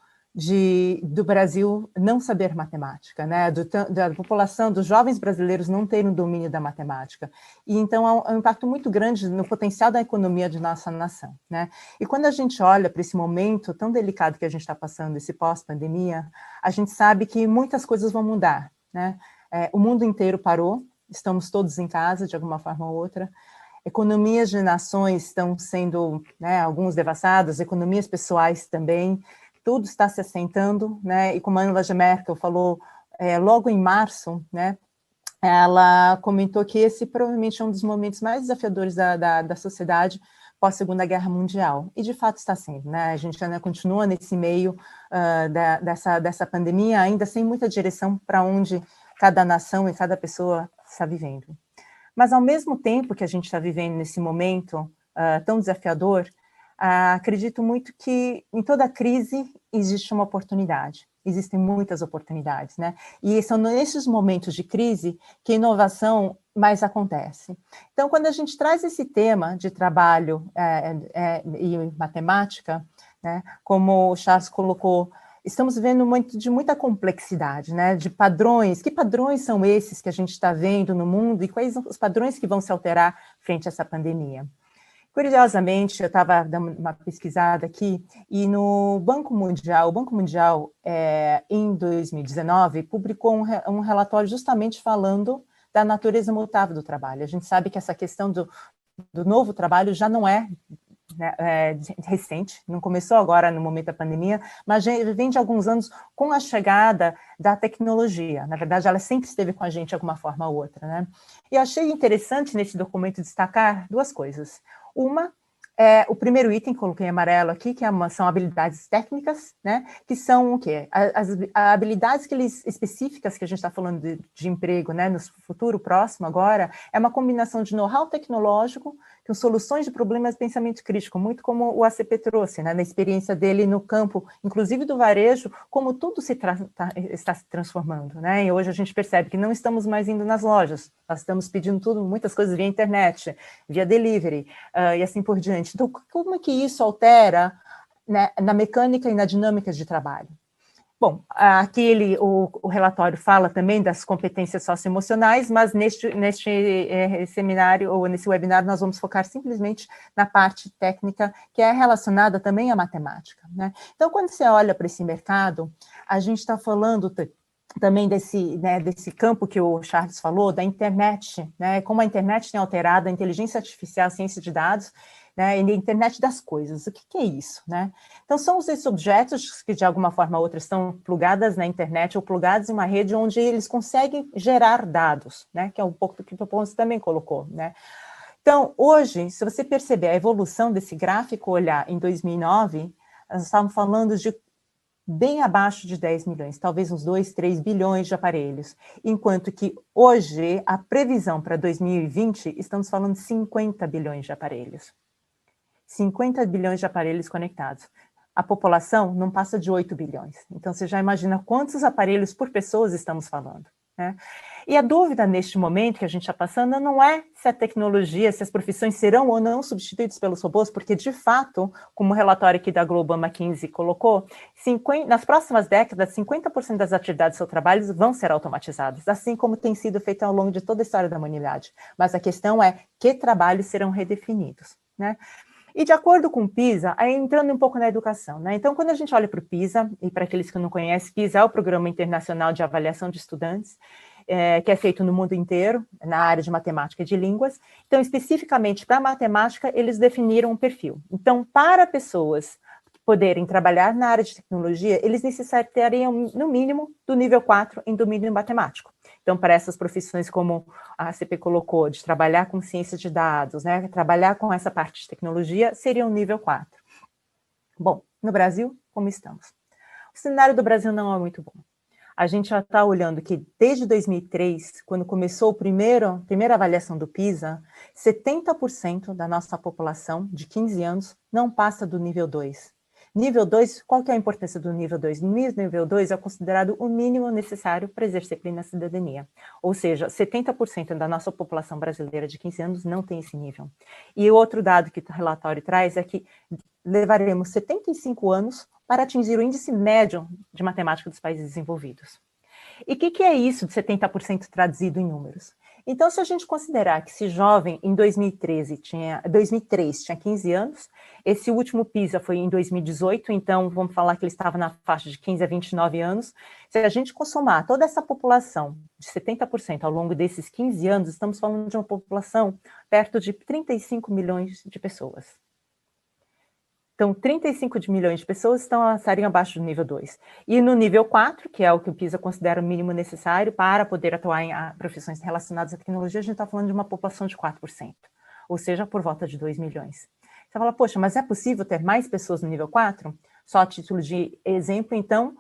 do Brasil não saber matemática, né? Da população, dos jovens brasileiros não terem o domínio da matemática. E então é um impacto muito grande no potencial da economia de nossa nação, né? E quando a gente olha para esse momento tão delicado que a gente está passando, esse pós-pandemia, a gente sabe que muitas coisas vão mudar, né? O mundo inteiro parou, estamos todos em casa de alguma forma ou outra. Economias de nações estão sendo, né, alguns devastadas, economias pessoais também. Tudo está se assentando, né? E como a Angela Merkel falou logo em março, né? Ela comentou que esse provavelmente é um dos momentos mais desafiadores da sociedade pós-Segunda Guerra Mundial. E de fato está sendo, né? A gente ainda continua nesse meio dessa pandemia, ainda sem muita direção para onde cada nação e cada pessoa está vivendo. Mas ao mesmo tempo que a gente está vivendo nesse momento tão desafiador, acredito muito que em toda crise existe uma oportunidade, existem muitas oportunidades, né? E são nesses momentos de crise que a inovação mais acontece. Então, quando a gente traz esse tema de trabalho e matemática, né, como o Charles colocou, estamos vendo muita complexidade, né, de padrões. Que padrões são esses que a gente está vendo no mundo e quais são os padrões que vão se alterar frente a essa pandemia? Curiosamente, eu estava dando uma pesquisada aqui, e no Banco Mundial, em 2019, publicou um relatório justamente falando da natureza mutável do trabalho. A gente sabe que essa questão do novo trabalho já não é, né, recente, não começou agora no momento da pandemia, mas já vem de alguns anos com a chegada da tecnologia. Na verdade, ela sempre esteve com a gente de alguma forma ou outra, né? E eu achei interessante nesse documento destacar duas coisas. Uma é o primeiro item, coloquei em amarelo aqui, que são habilidades técnicas, né? Que são o quê? As habilidades específicas que a gente está falando de emprego, né? No futuro próximo agora, é uma combinação de know-how tecnológico com soluções de problemas de pensamento crítico, muito como o ACP trouxe, né? Na experiência dele no campo, inclusive do varejo, como tudo está se transformando, né? E hoje a gente percebe que não estamos mais indo nas lojas, nós estamos pedindo muitas coisas via internet, via delivery, e assim por diante. Então, como é que isso altera, né, na mecânica e na dinâmica de trabalho? Bom, aqui o relatório fala também das competências socioemocionais, mas neste seminário, ou nesse webinar, nós vamos focar simplesmente na parte técnica, que é relacionada também à matemática, né? Então, quando você olha para esse mercado, a gente está falando também desse campo que o Charles falou, da internet, né? Como a internet tem alterado a inteligência artificial, a ciência de dados, né, e a internet das coisas. O que é isso, né? Então, são esses objetos que, de alguma forma ou outra, estão plugados na internet ou plugados em uma rede onde eles conseguem gerar dados, né, que é um pouco do que o Ponce também colocou, né? Então, hoje, se você perceber a evolução desse gráfico, olhar em 2009, nós estávamos falando de bem abaixo de 10 milhões, talvez uns 2, 3 bilhões de aparelhos, enquanto que hoje, a previsão para 2020, estamos falando de 50 bilhões de aparelhos. 50 bilhões de aparelhos conectados. A população não passa de 8 bilhões. Então, você já imagina quantos aparelhos por pessoas estamos falando, né? E a dúvida neste momento que a gente está passando não é se a tecnologia, se as profissões serão ou não substituídas pelos robôs, porque, de fato, como o relatório aqui da Global McKinsey colocou, nas próximas décadas, 50% das atividades do seu trabalho vão ser automatizadas, assim como tem sido feito ao longo de toda a história da humanidade. Mas a questão é que trabalhos serão redefinidos, né? E de acordo com o PISA, aí entrando um pouco na educação, né? Então, quando a gente olha para o PISA, e para aqueles que não conhecem, PISA é o Programa Internacional de Avaliação de Estudantes, que é feito no mundo inteiro, na área de matemática e de línguas. Então, especificamente para matemática, eles definiram um perfil. Então, para pessoas poderem trabalhar na área de tecnologia, eles necessitariam, no mínimo, do nível 4 em domínio matemático. Então, para essas profissões, como a ACP colocou, de trabalhar com ciência de dados, né, trabalhar com essa parte de tecnologia, seria um nível 4. Bom, no Brasil, como estamos? O cenário do Brasil não é muito bom. A gente já está olhando que, desde 2003, quando começou a primeira avaliação do PISA, 70% da nossa população de 15 anos não passa do nível 2. Nível 2, qual que é a importância do nível 2? Nível 2 é considerado o mínimo necessário para exercer plena cidadania. Ou seja, 70% da nossa população brasileira de 15 anos não tem esse nível. E o outro dado que o relatório traz é que levaremos 75 anos para atingir o índice médio de matemática dos países desenvolvidos. E o que é isso de 70% traduzido em números? Então, se a gente considerar que esse jovem, em 2003, tinha 15 anos, esse último PISA foi em 2018, então vamos falar que ele estava na faixa de 15 a 29 anos. Se a gente consomar toda essa população de 70% ao longo desses 15 anos, estamos falando de uma população perto de 35 milhões de pessoas. Então, 35 milhões de pessoas estariam abaixo do nível 2. E no nível 4, que é o que o PISA considera o mínimo necessário para poder atuar em profissões relacionadas à tecnologia, a gente está falando de uma população de 4%, ou seja, por volta de 2 milhões. Você fala, poxa, mas é possível ter mais pessoas no nível 4? Só a título de exemplo, então,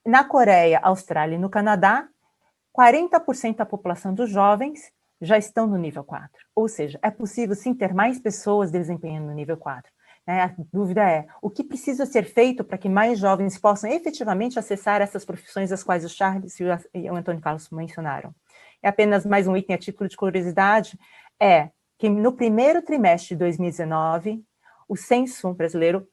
na Coreia, Austrália e no Canadá, 40% da população dos jovens já estão no nível 4. Ou seja, é possível sim ter mais pessoas desempenhando no nível 4. A dúvida é, o que precisa ser feito para que mais jovens possam efetivamente acessar essas profissões as quais o Charles e o Antônio Carlos mencionaram? é apenas mais um item a título de curiosidade, é que no primeiro trimestre de 2019, o censo brasileiro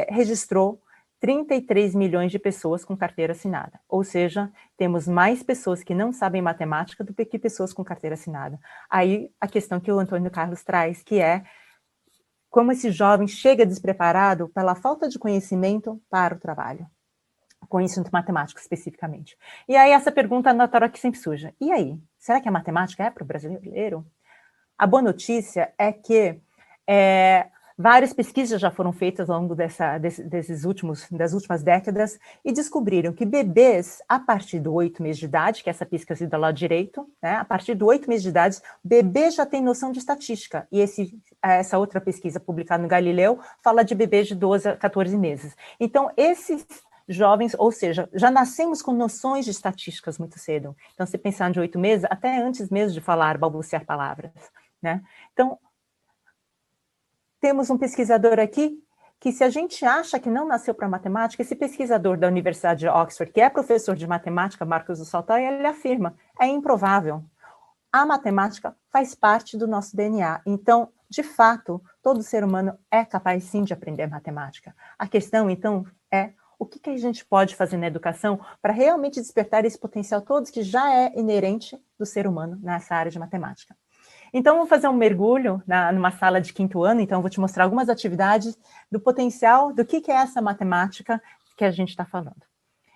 registrou 33 milhões de pessoas com carteira assinada. Ou seja, temos mais pessoas que não sabem matemática do que pessoas com carteira assinada. Aí a questão que o Antônio Carlos traz, que é como esse jovem chega despreparado pela falta de conhecimento para o trabalho. Conhecimento matemático, especificamente. E aí essa pergunta notória que sempre surge. E aí, será que a matemática é para o brasileiro? A boa notícia é que várias pesquisas já foram feitas ao longo das últimas décadas e descobriram que bebês, a partir do 8 meses de idade, que é essa pesquisa do lado direito, né, a partir do 8 meses de idade, bebê já tem noção de estatística. E essa outra pesquisa publicada no Galileu fala de bebês de 12 a 14 meses. Então, esses jovens, ou seja, já nascemos com noções de estatísticas muito cedo. Então, se pensar de 8 meses, até antes mesmo de falar, balbuciar palavras, né? Então, temos um pesquisador aqui que, se a gente acha que não nasceu para matemática, esse pesquisador da Universidade de Oxford, que é professor de matemática, Marcos do Saltai, ele afirma, é improvável. A matemática faz parte do nosso DNA. Então, de fato, todo ser humano é capaz, sim, de aprender matemática. A questão, então, é o que a gente pode fazer na educação para realmente despertar esse potencial todo que já é inerente do ser humano nessa área de matemática. Então, vamos fazer um mergulho numa sala de 5º ano, então eu vou te mostrar algumas atividades do potencial, do que é essa matemática que a gente está falando.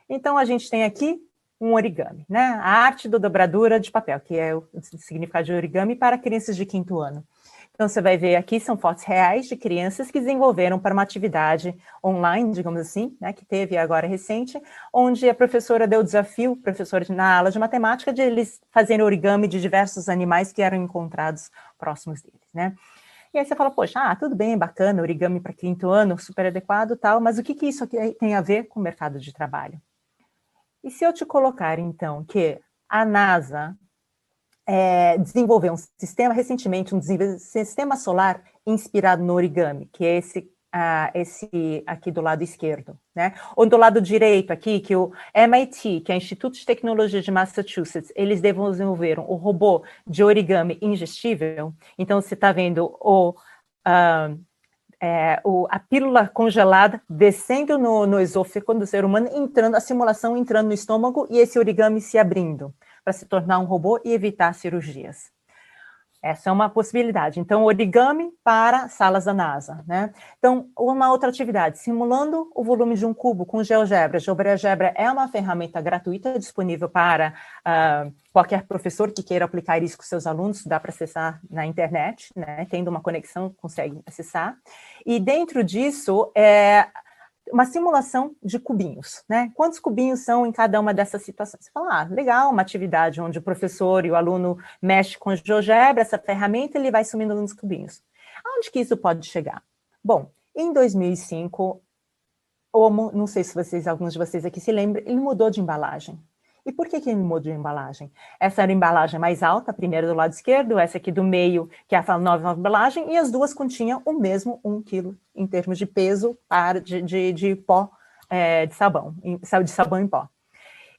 Então, a gente tem aqui um origami, né? A arte da dobradura de papel, que é o significado de origami para crianças de 5º ano. Então, você vai ver aqui, são fotos reais de crianças que desenvolveram para uma atividade online, digamos assim, né, que teve agora recente, onde a professora deu o desafio, professora na aula de matemática, de eles fazerem origami de diversos animais que eram encontrados próximos deles, né? E aí você fala, poxa, tudo bem, bacana, origami para 5º ano, super adequado, tal, mas o que isso aqui tem a ver com o mercado de trabalho? E se eu te colocar, então, que a NASA desenvolveu um sistema, recentemente, um sistema solar inspirado no origami, que é esse aqui do lado esquerdo, né? Ou do lado direito aqui, que o MIT, que é o Instituto de Tecnologia de Massachusetts, eles desenvolveram o robô de origami ingestível. Então, você está vendo a pílula congelada descendo no esôfago do ser humano, a simulação entrando no estômago e esse origami se abrindo para se tornar um robô e evitar cirurgias. Essa é uma possibilidade. Então, origami para salas da NASA, né? Então, uma outra atividade, simulando o volume de um cubo com GeoGebra. GeoGebra é uma ferramenta gratuita disponível para qualquer professor que queira aplicar isso com seus alunos, dá para acessar na internet, né? Tendo uma conexão, consegue acessar. E dentro disso, uma simulação de cubinhos, né? Quantos cubinhos são em cada uma dessas situações? Você fala, legal, uma atividade onde o professor e o aluno mexem com o GeoGebra, essa ferramenta, ele vai sumindo nos cubinhos. Aonde que isso pode chegar? Bom, em 2005, não sei se alguns de vocês aqui se lembram, ele mudou de embalagem. E por que ele mudou de embalagem? Essa era a embalagem mais alta, a primeira do lado esquerdo, essa aqui do meio, que é a nova embalagem, e as duas continham o mesmo 1 quilo em termos de peso de pó de sabão em pó.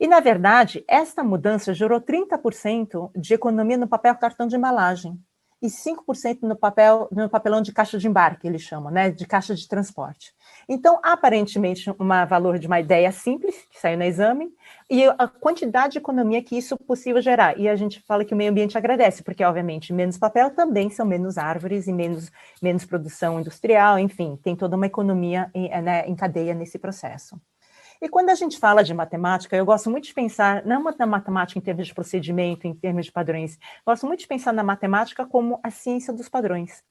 E, na verdade, esta mudança gerou 30% de economia no papel cartão de embalagem e 5% no papelão de caixa de embarque, eles chamam, né, de caixa de transporte. Então, aparentemente, valor de uma ideia simples, que saiu no exame, e a quantidade de economia que isso é possível gerar. E a gente fala que o meio ambiente agradece, porque, obviamente, menos papel também são menos árvores e menos produção industrial, enfim, tem toda uma economia em cadeia nesse processo. E quando a gente fala de matemática, eu gosto muito de pensar, não na matemática em termos de procedimento, em termos de padrões, gosto muito de pensar na matemática como a ciência dos padrões.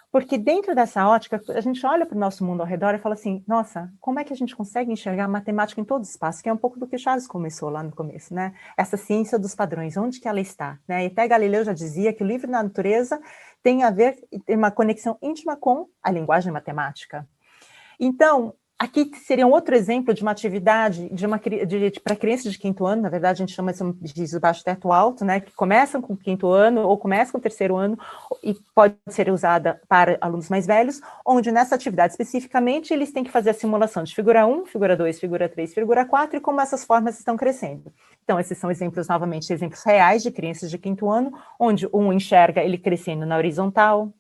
Porque dentro dessa ótica, a gente olha para o nosso mundo ao redor e fala assim, nossa, como é que a gente consegue enxergar a matemática em todo o espaço? Que é um pouco do que Charles começou lá no começo, né? Essa ciência dos padrões, onde que ela está? Né? E até Galileu já dizia que o livro da natureza tem uma conexão íntima com a linguagem matemática. Então, aqui seria um outro exemplo de uma atividade para crianças de 5º ano, na verdade a gente chama isso de baixo teto alto, né, que começam com o 5º ano ou começam com o 3º ano e pode ser usada para alunos mais velhos, onde nessa atividade especificamente eles têm que fazer a simulação de figura 1, figura 2, figura 3, figura 4 e como essas formas estão crescendo. Então esses são exemplos, novamente, exemplos reais de crianças de 5º ano, onde um enxerga ele crescendo na horizontal,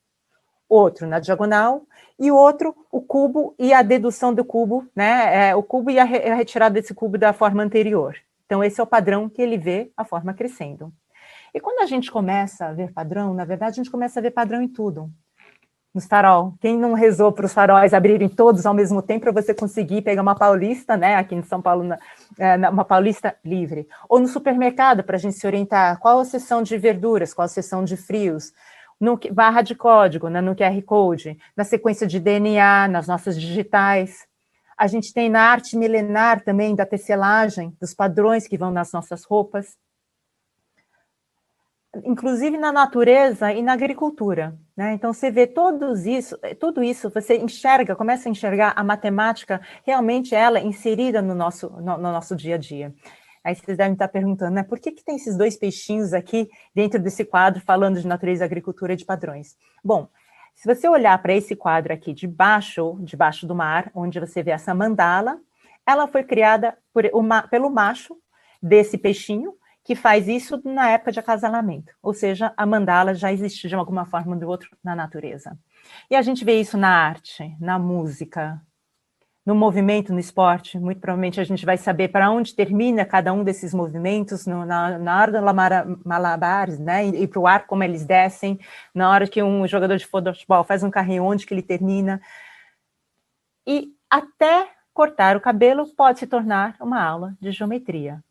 outro na diagonal, e o outro, o cubo e a dedução do cubo, né? O cubo e a retirada desse cubo da forma anterior. Então, esse é o padrão que ele vê a forma crescendo. E quando a gente começa a ver padrão, na verdade, a gente começa a ver padrão em tudo. Nos farol. Quem não rezou para os faróis abrirem todos ao mesmo tempo para você conseguir pegar uma paulista, né? Aqui em São Paulo, uma paulista livre. Ou no supermercado, para a gente se orientar. Qual a seção de verduras, qual a seção de frios, no barra de código, né, no QR Code, na sequência de DNA, nas nossas digitais. A gente tem na arte milenar também da tecelagem, dos padrões que vão nas nossas roupas. Inclusive na natureza e na agricultura, né? Então você vê tudo isso, você enxerga, começa a enxergar a matemática, realmente ela inserida no nosso dia a dia. Aí vocês devem estar perguntando, né, por que tem esses 2 peixinhos aqui dentro desse quadro falando de natureza, agricultura e de padrões? Bom, se você olhar para esse quadro aqui debaixo do mar, onde você vê essa mandala, ela foi criada pelo macho desse peixinho, que faz isso na época de acasalamento, ou seja, a mandala já existe de alguma forma ou de outra na natureza. E a gente vê isso na arte, na música, no movimento, no esporte. Muito provavelmente a gente vai saber para onde termina cada um desses movimentos, na hora do malabares, né, e para o ar, como eles descem, na hora que um jogador de futebol faz um carrinho, onde que ele termina. E até cortar o cabelo pode se tornar uma aula de geometria.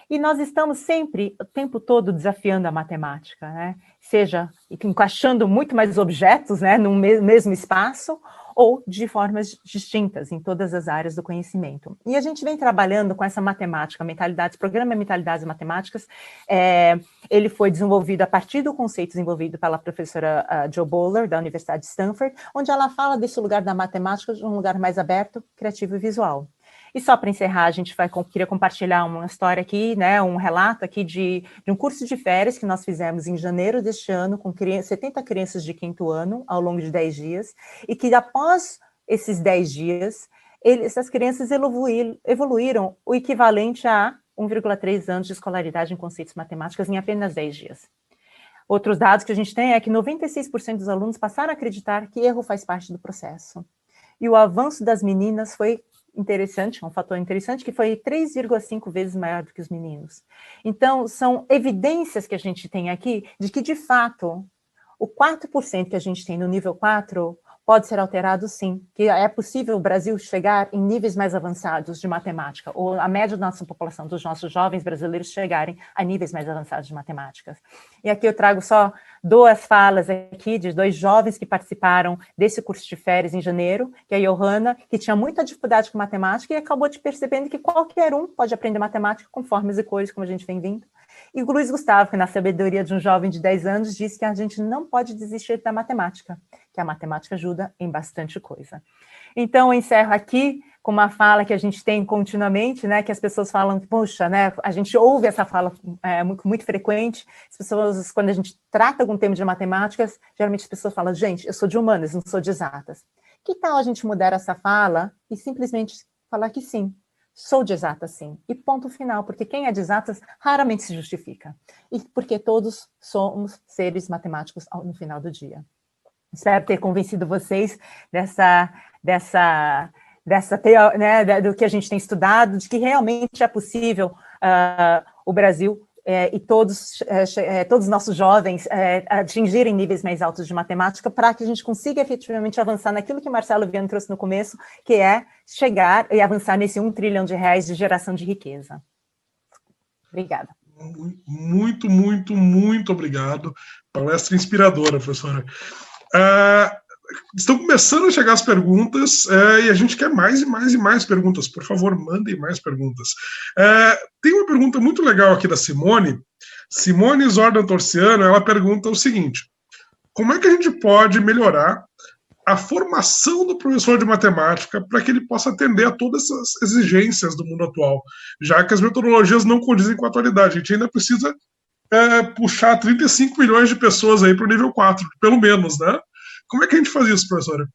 E nós estamos sempre, o tempo todo, desafiando a matemática, né? Seja encaixando muito mais objetos, né, no mesmo espaço, ou de formas distintas em todas as áreas do conhecimento. E a gente vem trabalhando com essa matemática, programa Mentalidades Matemáticas. Ele foi desenvolvido a partir do conceito desenvolvido pela professora Jo Boaler, da Universidade de Stanford, onde ela fala desse lugar da matemática de um lugar mais aberto, criativo e visual. E só para encerrar, a gente queria compartilhar uma história aqui, né, um relato aqui de um curso de férias que nós fizemos em janeiro deste ano, com 70 crianças de 5º ano, ao longo de 10 dias, e que após esses 10 dias, essas crianças evoluíram o equivalente a 1,3 anos de escolaridade em conceitos matemáticos em apenas 10 dias. Outros dados que a gente tem é que 96% dos alunos passaram a acreditar que erro faz parte do processo. E o avanço das meninas foi interessante, um fator interessante, que foi 3,5 vezes maior do que os meninos. Então, são evidências que a gente tem aqui de que, de fato, o 4% que a gente tem no nível 4 pode ser alterado, sim, que é possível o Brasil chegar em níveis mais avançados de matemática, ou a média da nossa população, dos nossos jovens brasileiros chegarem a níveis mais avançados de matemática. E aqui eu trago só 2 falas aqui de 2 jovens que participaram desse curso de férias em janeiro, que é a Johanna, que tinha muita dificuldade com matemática e acabou percebendo que qualquer um pode aprender matemática com formas e cores, como a gente vem vindo. E o Luiz Gustavo, que na sabedoria de um jovem de 10 anos, disse que a gente não pode desistir da matemática, que a matemática ajuda em bastante coisa. Então, eu encerro aqui com uma fala que a gente tem continuamente, né, que as pessoas falam, poxa, né, a gente ouve essa fala muito frequente, as pessoas, quando a gente trata algum tema de matemáticas, geralmente as pessoas falam, gente, eu sou de humanas, não sou de exatas. Que tal a gente mudar essa fala e simplesmente falar que sim, sou de exatas, sim, e ponto final, porque quem é de exatas raramente se justifica, e porque todos somos seres matemáticos no final do dia. Espero ter convencido vocês né, do que a gente tem estudado, de que realmente é possível o Brasil e todos os nossos jovens atingirem níveis mais altos de matemática para que a gente consiga efetivamente avançar naquilo que o Marcelo Viana trouxe no começo, que é chegar e avançar nesse R$1 trilhão de geração de riqueza. Obrigada.
Muito, muito, muito obrigado. Palestra inspiradora, professora. Estão começando a chegar as perguntas e a gente quer mais e mais e mais perguntas. Por favor, mandem mais perguntas. Tem uma pergunta muito legal aqui da Simone. Simone Zordan Torciano, ela pergunta o seguinte: como é que a gente pode melhorar a formação do professor de matemática para que ele possa atender a todas essas exigências do mundo atual, já que as metodologias não condizem com a atualidade. A gente ainda precisa puxar 35 milhões de pessoas aí para o nível 4, pelo menos, né? Como é que a gente faz isso, professora?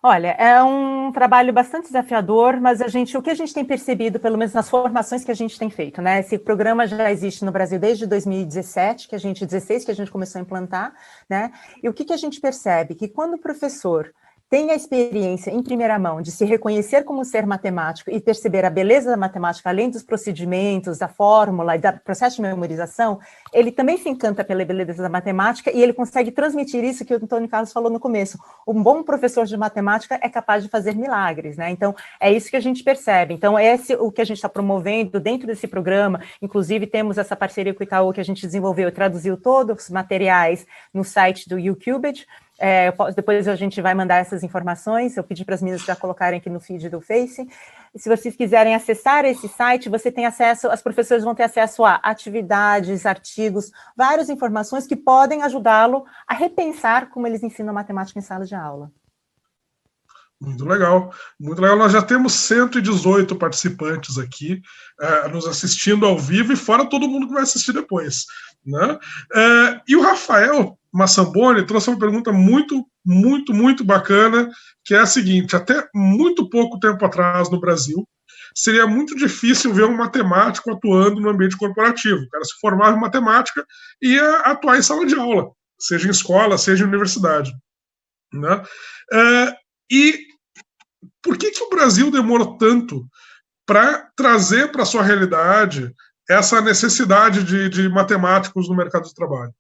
Olha, é um trabalho bastante desafiador, mas o que a gente tem percebido, pelo menos nas formações que a gente tem feito, né? Esse programa já existe no Brasil desde 2017, 16 que a gente começou a implantar, né? E o que a gente percebe? Que quando o professor tem a experiência em primeira mão de se reconhecer como ser matemático e perceber a beleza da matemática, além dos procedimentos, da fórmula e do processo de memorização, ele também se encanta pela beleza da matemática e ele consegue transmitir isso que o Antônio Carlos falou no começo. Um bom professor de matemática é capaz de fazer milagres, né? Então, é isso que a gente percebe. Então, esse o que a gente está promovendo dentro desse programa. Inclusive, temos essa parceria com o Itaú que a gente desenvolveu e traduziu todos os materiais no site do UQubit. Depois a gente vai mandar essas informações, eu pedi para as meninas já colocarem aqui no feed do Face. E se vocês quiserem acessar esse site, você tem acesso, as professoras vão ter acesso a atividades, artigos, várias informações que podem ajudá-lo a repensar como eles ensinam matemática em sala de aula.
Muito legal, muito legal. Nós já temos 118 participantes aqui nos assistindo ao vivo e fora todo mundo que vai assistir depois, né? E o Rafael Massamboni trouxe uma pergunta muito, muito, muito bacana, que é a seguinte: até muito pouco tempo atrás no Brasil, seria muito difícil ver um matemático atuando no ambiente corporativo. O cara se formava em matemática e ia atuar em sala de aula, seja em escola, seja em universidade, né? E por que o Brasil demorou tanto para trazer para a sua realidade essa necessidade de matemáticos no mercado de trabalho?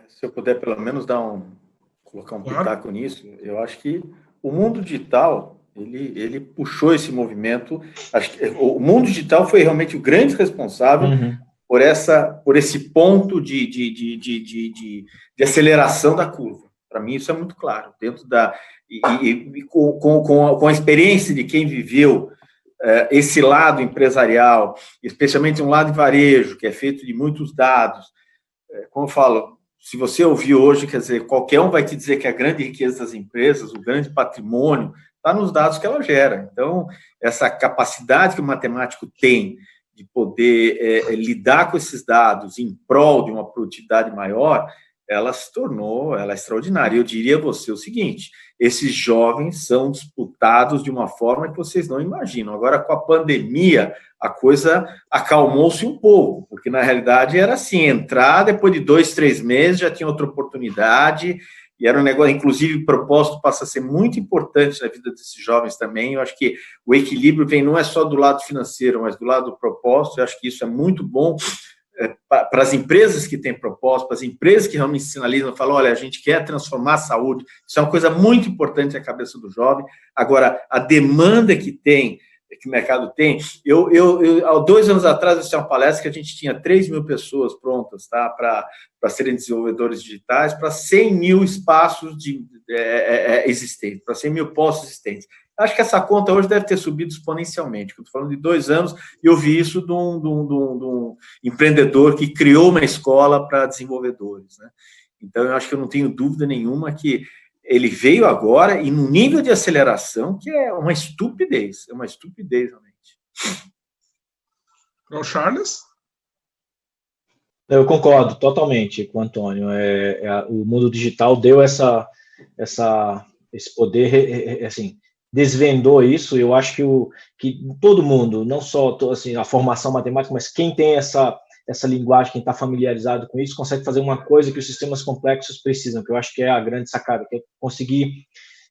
Se eu puder pelo menos colocar um pitaco nisso, eu acho que o mundo digital, ele puxou esse movimento. Acho que o mundo digital foi realmente o grande responsável por esse ponto de aceleração da curva. Para mim, isso é muito claro. Dentro com a experiência de quem viveu esse lado empresarial, especialmente um lado de varejo, que é feito de muitos dados. Como eu falo, se você ouvir hoje, quer dizer, qualquer um vai te dizer que a grande riqueza das empresas, o grande patrimônio, está nos dados que ela gera. Então, essa capacidade que o matemático tem de poder lidar com esses dados em prol de uma produtividade maior, ela se tornou extraordinária. Eu diria a você o seguinte: esses jovens são disputados de uma forma que vocês não imaginam. Agora, com a pandemia, a coisa acalmou-se um pouco, porque, na realidade, era assim, entrar, depois de 2, 3 meses, já tinha outra oportunidade, e era um negócio, inclusive, o propósito passa a ser muito importante na vida desses jovens também. Eu acho que o equilíbrio vem não é só do lado financeiro, mas do lado do propósito. Eu acho que isso é muito bom para as empresas que têm propósito, para as empresas que realmente sinalizam, falam, olha, a gente quer transformar a saúde. Isso é uma coisa muito importante na cabeça do jovem. Agora, a demanda que o mercado tem, há 2 anos atrás, eu fiz uma palestra que a gente tinha 3 mil pessoas prontas, tá, para serem desenvolvedores digitais, para 100 mil espaços existentes, para 100 mil postos existentes. Acho que essa conta hoje deve ter subido exponencialmente. Estou falando de 2 anos e eu vi isso de um empreendedor que criou uma escola para desenvolvedores, né? Então, eu acho que eu não tenho dúvida nenhuma que ele veio agora e num nível de aceleração que é uma estupidez realmente.
O Charles?
Eu concordo totalmente com o Antônio. O mundo digital deu esse poder, assim, desvendou isso. Eu acho que todo mundo, não só assim, a formação matemática, mas quem tem essa linguagem, quem está familiarizado com isso, consegue fazer uma coisa que os sistemas complexos precisam, que eu acho que é a grande sacada, que é conseguir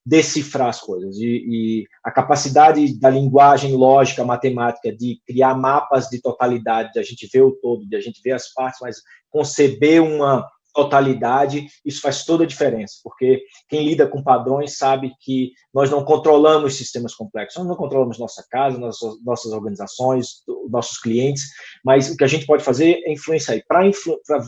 decifrar as coisas. E a capacidade da linguagem lógica, matemática, de criar mapas de totalidade, de a gente ver o todo, de a gente ver as partes, mas conceber uma totalidade, isso faz toda a diferença, porque quem lida com padrões sabe que nós não controlamos sistemas complexos, nós não controlamos nossa casa, nossas organizações, nossos clientes, mas o que a gente pode fazer é influenciar, para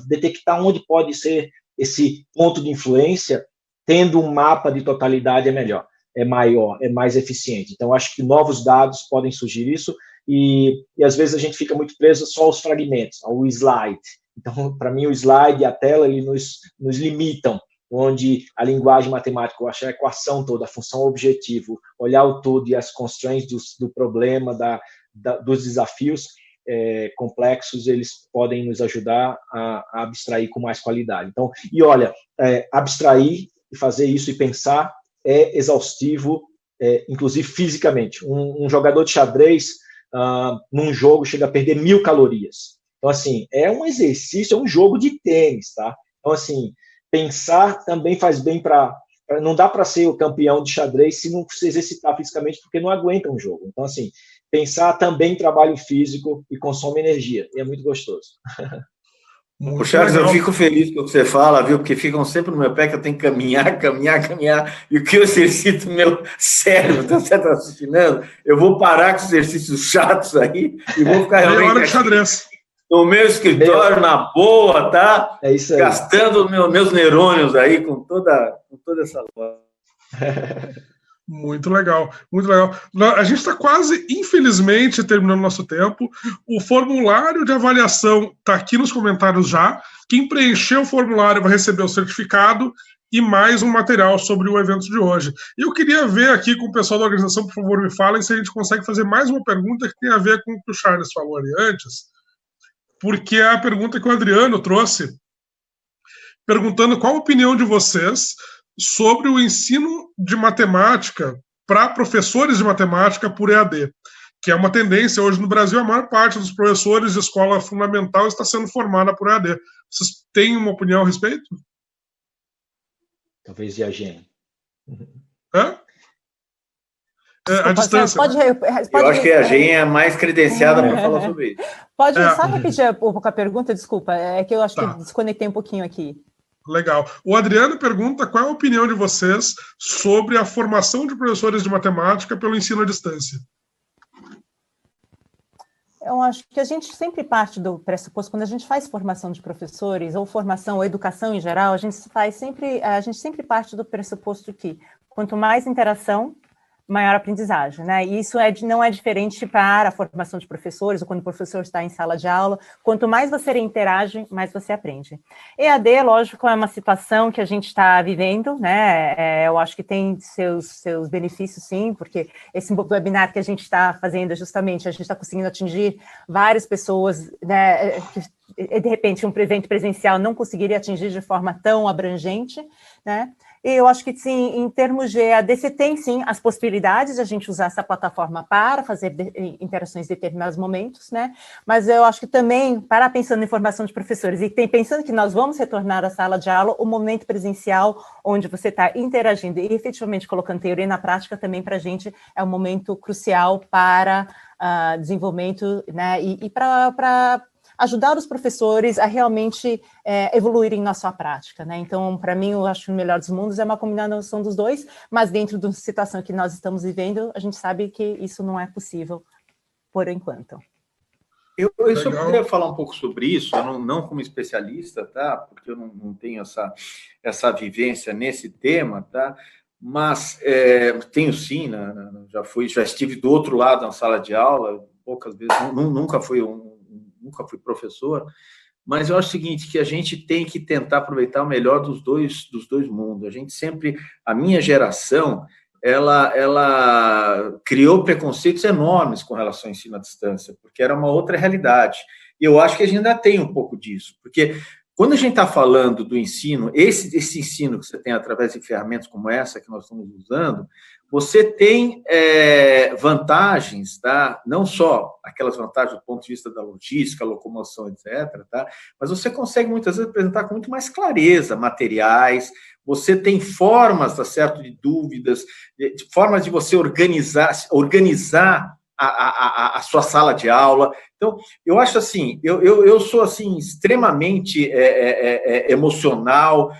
detectar onde pode ser esse ponto de influência, tendo um mapa de totalidade é melhor, é maior, é mais eficiente. Então, acho que novos dados podem surgir isso, e às vezes a gente fica muito preso só aos fragmentos, ao slide. Então, para mim, o slide e a tela ele nos limitam, onde a linguagem matemática, eu acho a equação toda, a função objetivo, olhar o todo e as constraints do problema, dos desafios complexos, eles podem nos ajudar a abstrair com mais qualidade. Então, e olha, abstrair e fazer isso e pensar é exaustivo, inclusive fisicamente. Um jogador de xadrez, num jogo, chega a perder 1.000 calorias. Então, assim, é um exercício, é um jogo de tênis, tá? Então, assim, pensar também faz bem para... Não dá para ser o campeão de xadrez se não se exercitar fisicamente, porque não aguenta um jogo. Então, assim, pensar também trabalho físico e consome energia. E é muito gostoso.
Ô, Charles, eu fico feliz com o que você fala, viu? Porque ficam sempre no meu pé que eu tenho que caminhar. E o que eu exercito no meu cérebro, você está assistindo? Eu vou parar com os exercícios chatos aí e vou ficar realmente...
hora de xadrez.
No meu escritório, na boa, tá?
É isso aí.
Gastando meus neurônios aí com toda essa loja.
Muito legal, muito legal. A gente está quase, infelizmente, terminando nosso tempo. O formulário de avaliação está aqui nos comentários já. Quem preencher o formulário vai receber o certificado e mais um material sobre o evento de hoje. E eu queria ver aqui com o pessoal da organização, por favor, me falem se a gente consegue fazer mais uma pergunta que tem a ver com o que o Charles falou ali antes, porque é a pergunta que o Adriano trouxe, perguntando qual a opinião de vocês sobre o ensino de matemática para professores de matemática por EAD, que é uma tendência hoje no Brasil, a maior parte dos professores de escola fundamental está sendo formada por EAD. Vocês têm uma opinião a respeito?
Talvez de agenda.
Hã?
Desculpa,
a distância.
Pode,
né?
Eu acho que a Gen é mais credenciada para falar sobre isso.
Pode só repetir um pouco a pergunta? Desculpa, é que eu acho
Tá.
que desconectei um pouquinho aqui.
Legal. O Adriano pergunta qual é a opinião de vocês sobre a formação de professores de matemática pelo ensino à distância.
Eu acho que a gente sempre parte do pressuposto, quando a gente faz formação de professores, ou formação, ou educação em geral, a gente sempre parte do pressuposto que quanto mais interação, maior aprendizagem, né? E isso não é diferente para a formação de professores, ou quando o professor está em sala de aula. Quanto mais você interage, mais você aprende. EAD, lógico, é uma situação que a gente está vivendo, né? Eu acho que tem seus benefícios, sim, porque esse webinar que a gente está fazendo, justamente, a gente está conseguindo atingir várias pessoas, né? Que, de repente, um evento presencial não conseguiria atingir de forma tão abrangente, né? E eu acho que, sim, em termos de EAD, você tem, sim, as possibilidades de a gente usar essa plataforma para fazer interações em determinados momentos, né? Mas eu acho que também, pensando em formação de professores, e pensando que nós vamos retornar à sala de aula, o momento presencial, onde você está interagindo e efetivamente colocando teoria na prática, também para a gente é um momento crucial para desenvolvimento, né? E para ajudar os professores a realmente evoluírem na sua prática, né? Então, para mim, eu acho que o melhor dos mundos é uma combinação dos dois, mas dentro da situação que nós estamos vivendo, a gente sabe que isso não é possível por enquanto.
Eu só poderia falar um pouco sobre isso, eu não como especialista, tá? Porque eu não tenho essa vivência nesse tema, tá? Mas tenho sim, já estive do outro lado na sala de aula, poucas vezes, nunca fui professor, mas eu acho o seguinte, que a gente tem que tentar aproveitar o melhor dos dois mundos. A minha geração, ela criou preconceitos enormes com relação ao ensino à distância, porque era uma outra realidade. E eu acho que a gente ainda tem um pouco disso, porque quando a gente está falando do ensino, esse ensino que você tem através de ferramentas como essa que nós estamos usando, você tem vantagens, tá? Não só aquelas vantagens do ponto de vista da logística, locomoção, etc., tá? Mas você consegue muitas vezes apresentar com muito mais clareza materiais, você tem formas, tá certo, de dúvidas, formas de você organizar a sua sala de aula. Então, eu acho assim, eu sou assim extremamente emocional,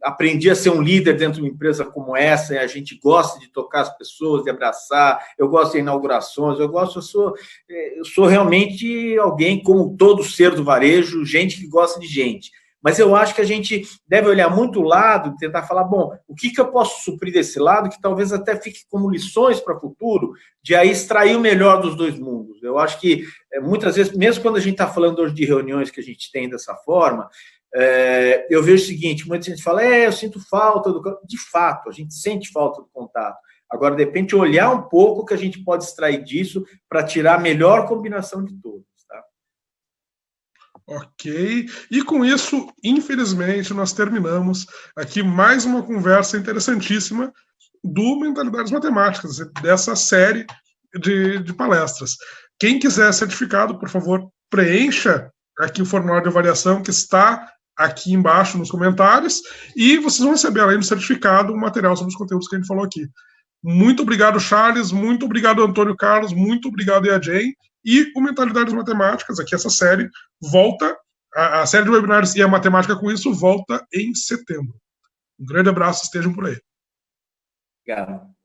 aprendi a ser um líder dentro de uma empresa como essa, a gente gosta de tocar as pessoas, de abraçar, eu gosto de inaugurações, eu sou realmente alguém, como todo ser do varejo, gente que gosta de gente. Mas eu acho que a gente deve olhar muito o lado e tentar falar, bom, o que eu posso suprir desse lado que talvez até fique como lições para o futuro, de aí extrair o melhor dos dois mundos. Eu acho que, muitas vezes, mesmo quando a gente está falando hoje de reuniões que a gente tem dessa forma, eu vejo o seguinte, muita gente fala, eu sinto falta do... De fato, a gente sente falta do contato. Agora, de repente, olhar um pouco o que a gente pode extrair disso para tirar a melhor combinação de todos. Tá?
Ok. E com isso, infelizmente, nós terminamos aqui mais uma conversa interessantíssima do Mentalidades Matemáticas, dessa série de palestras. Quem quiser certificado, por favor, preencha aqui o formulário de avaliação que está aqui embaixo nos comentários e vocês vão receber, além do certificado, um material sobre os conteúdos que a gente falou aqui. Muito obrigado, Charles, muito obrigado, Antônio Carlos, muito obrigado, Yajin. E o Mentalidades Matemáticas, aqui essa série, volta, a série de webinars e a matemática com isso volta em setembro. Um grande abraço, estejam por aí.
Obrigado.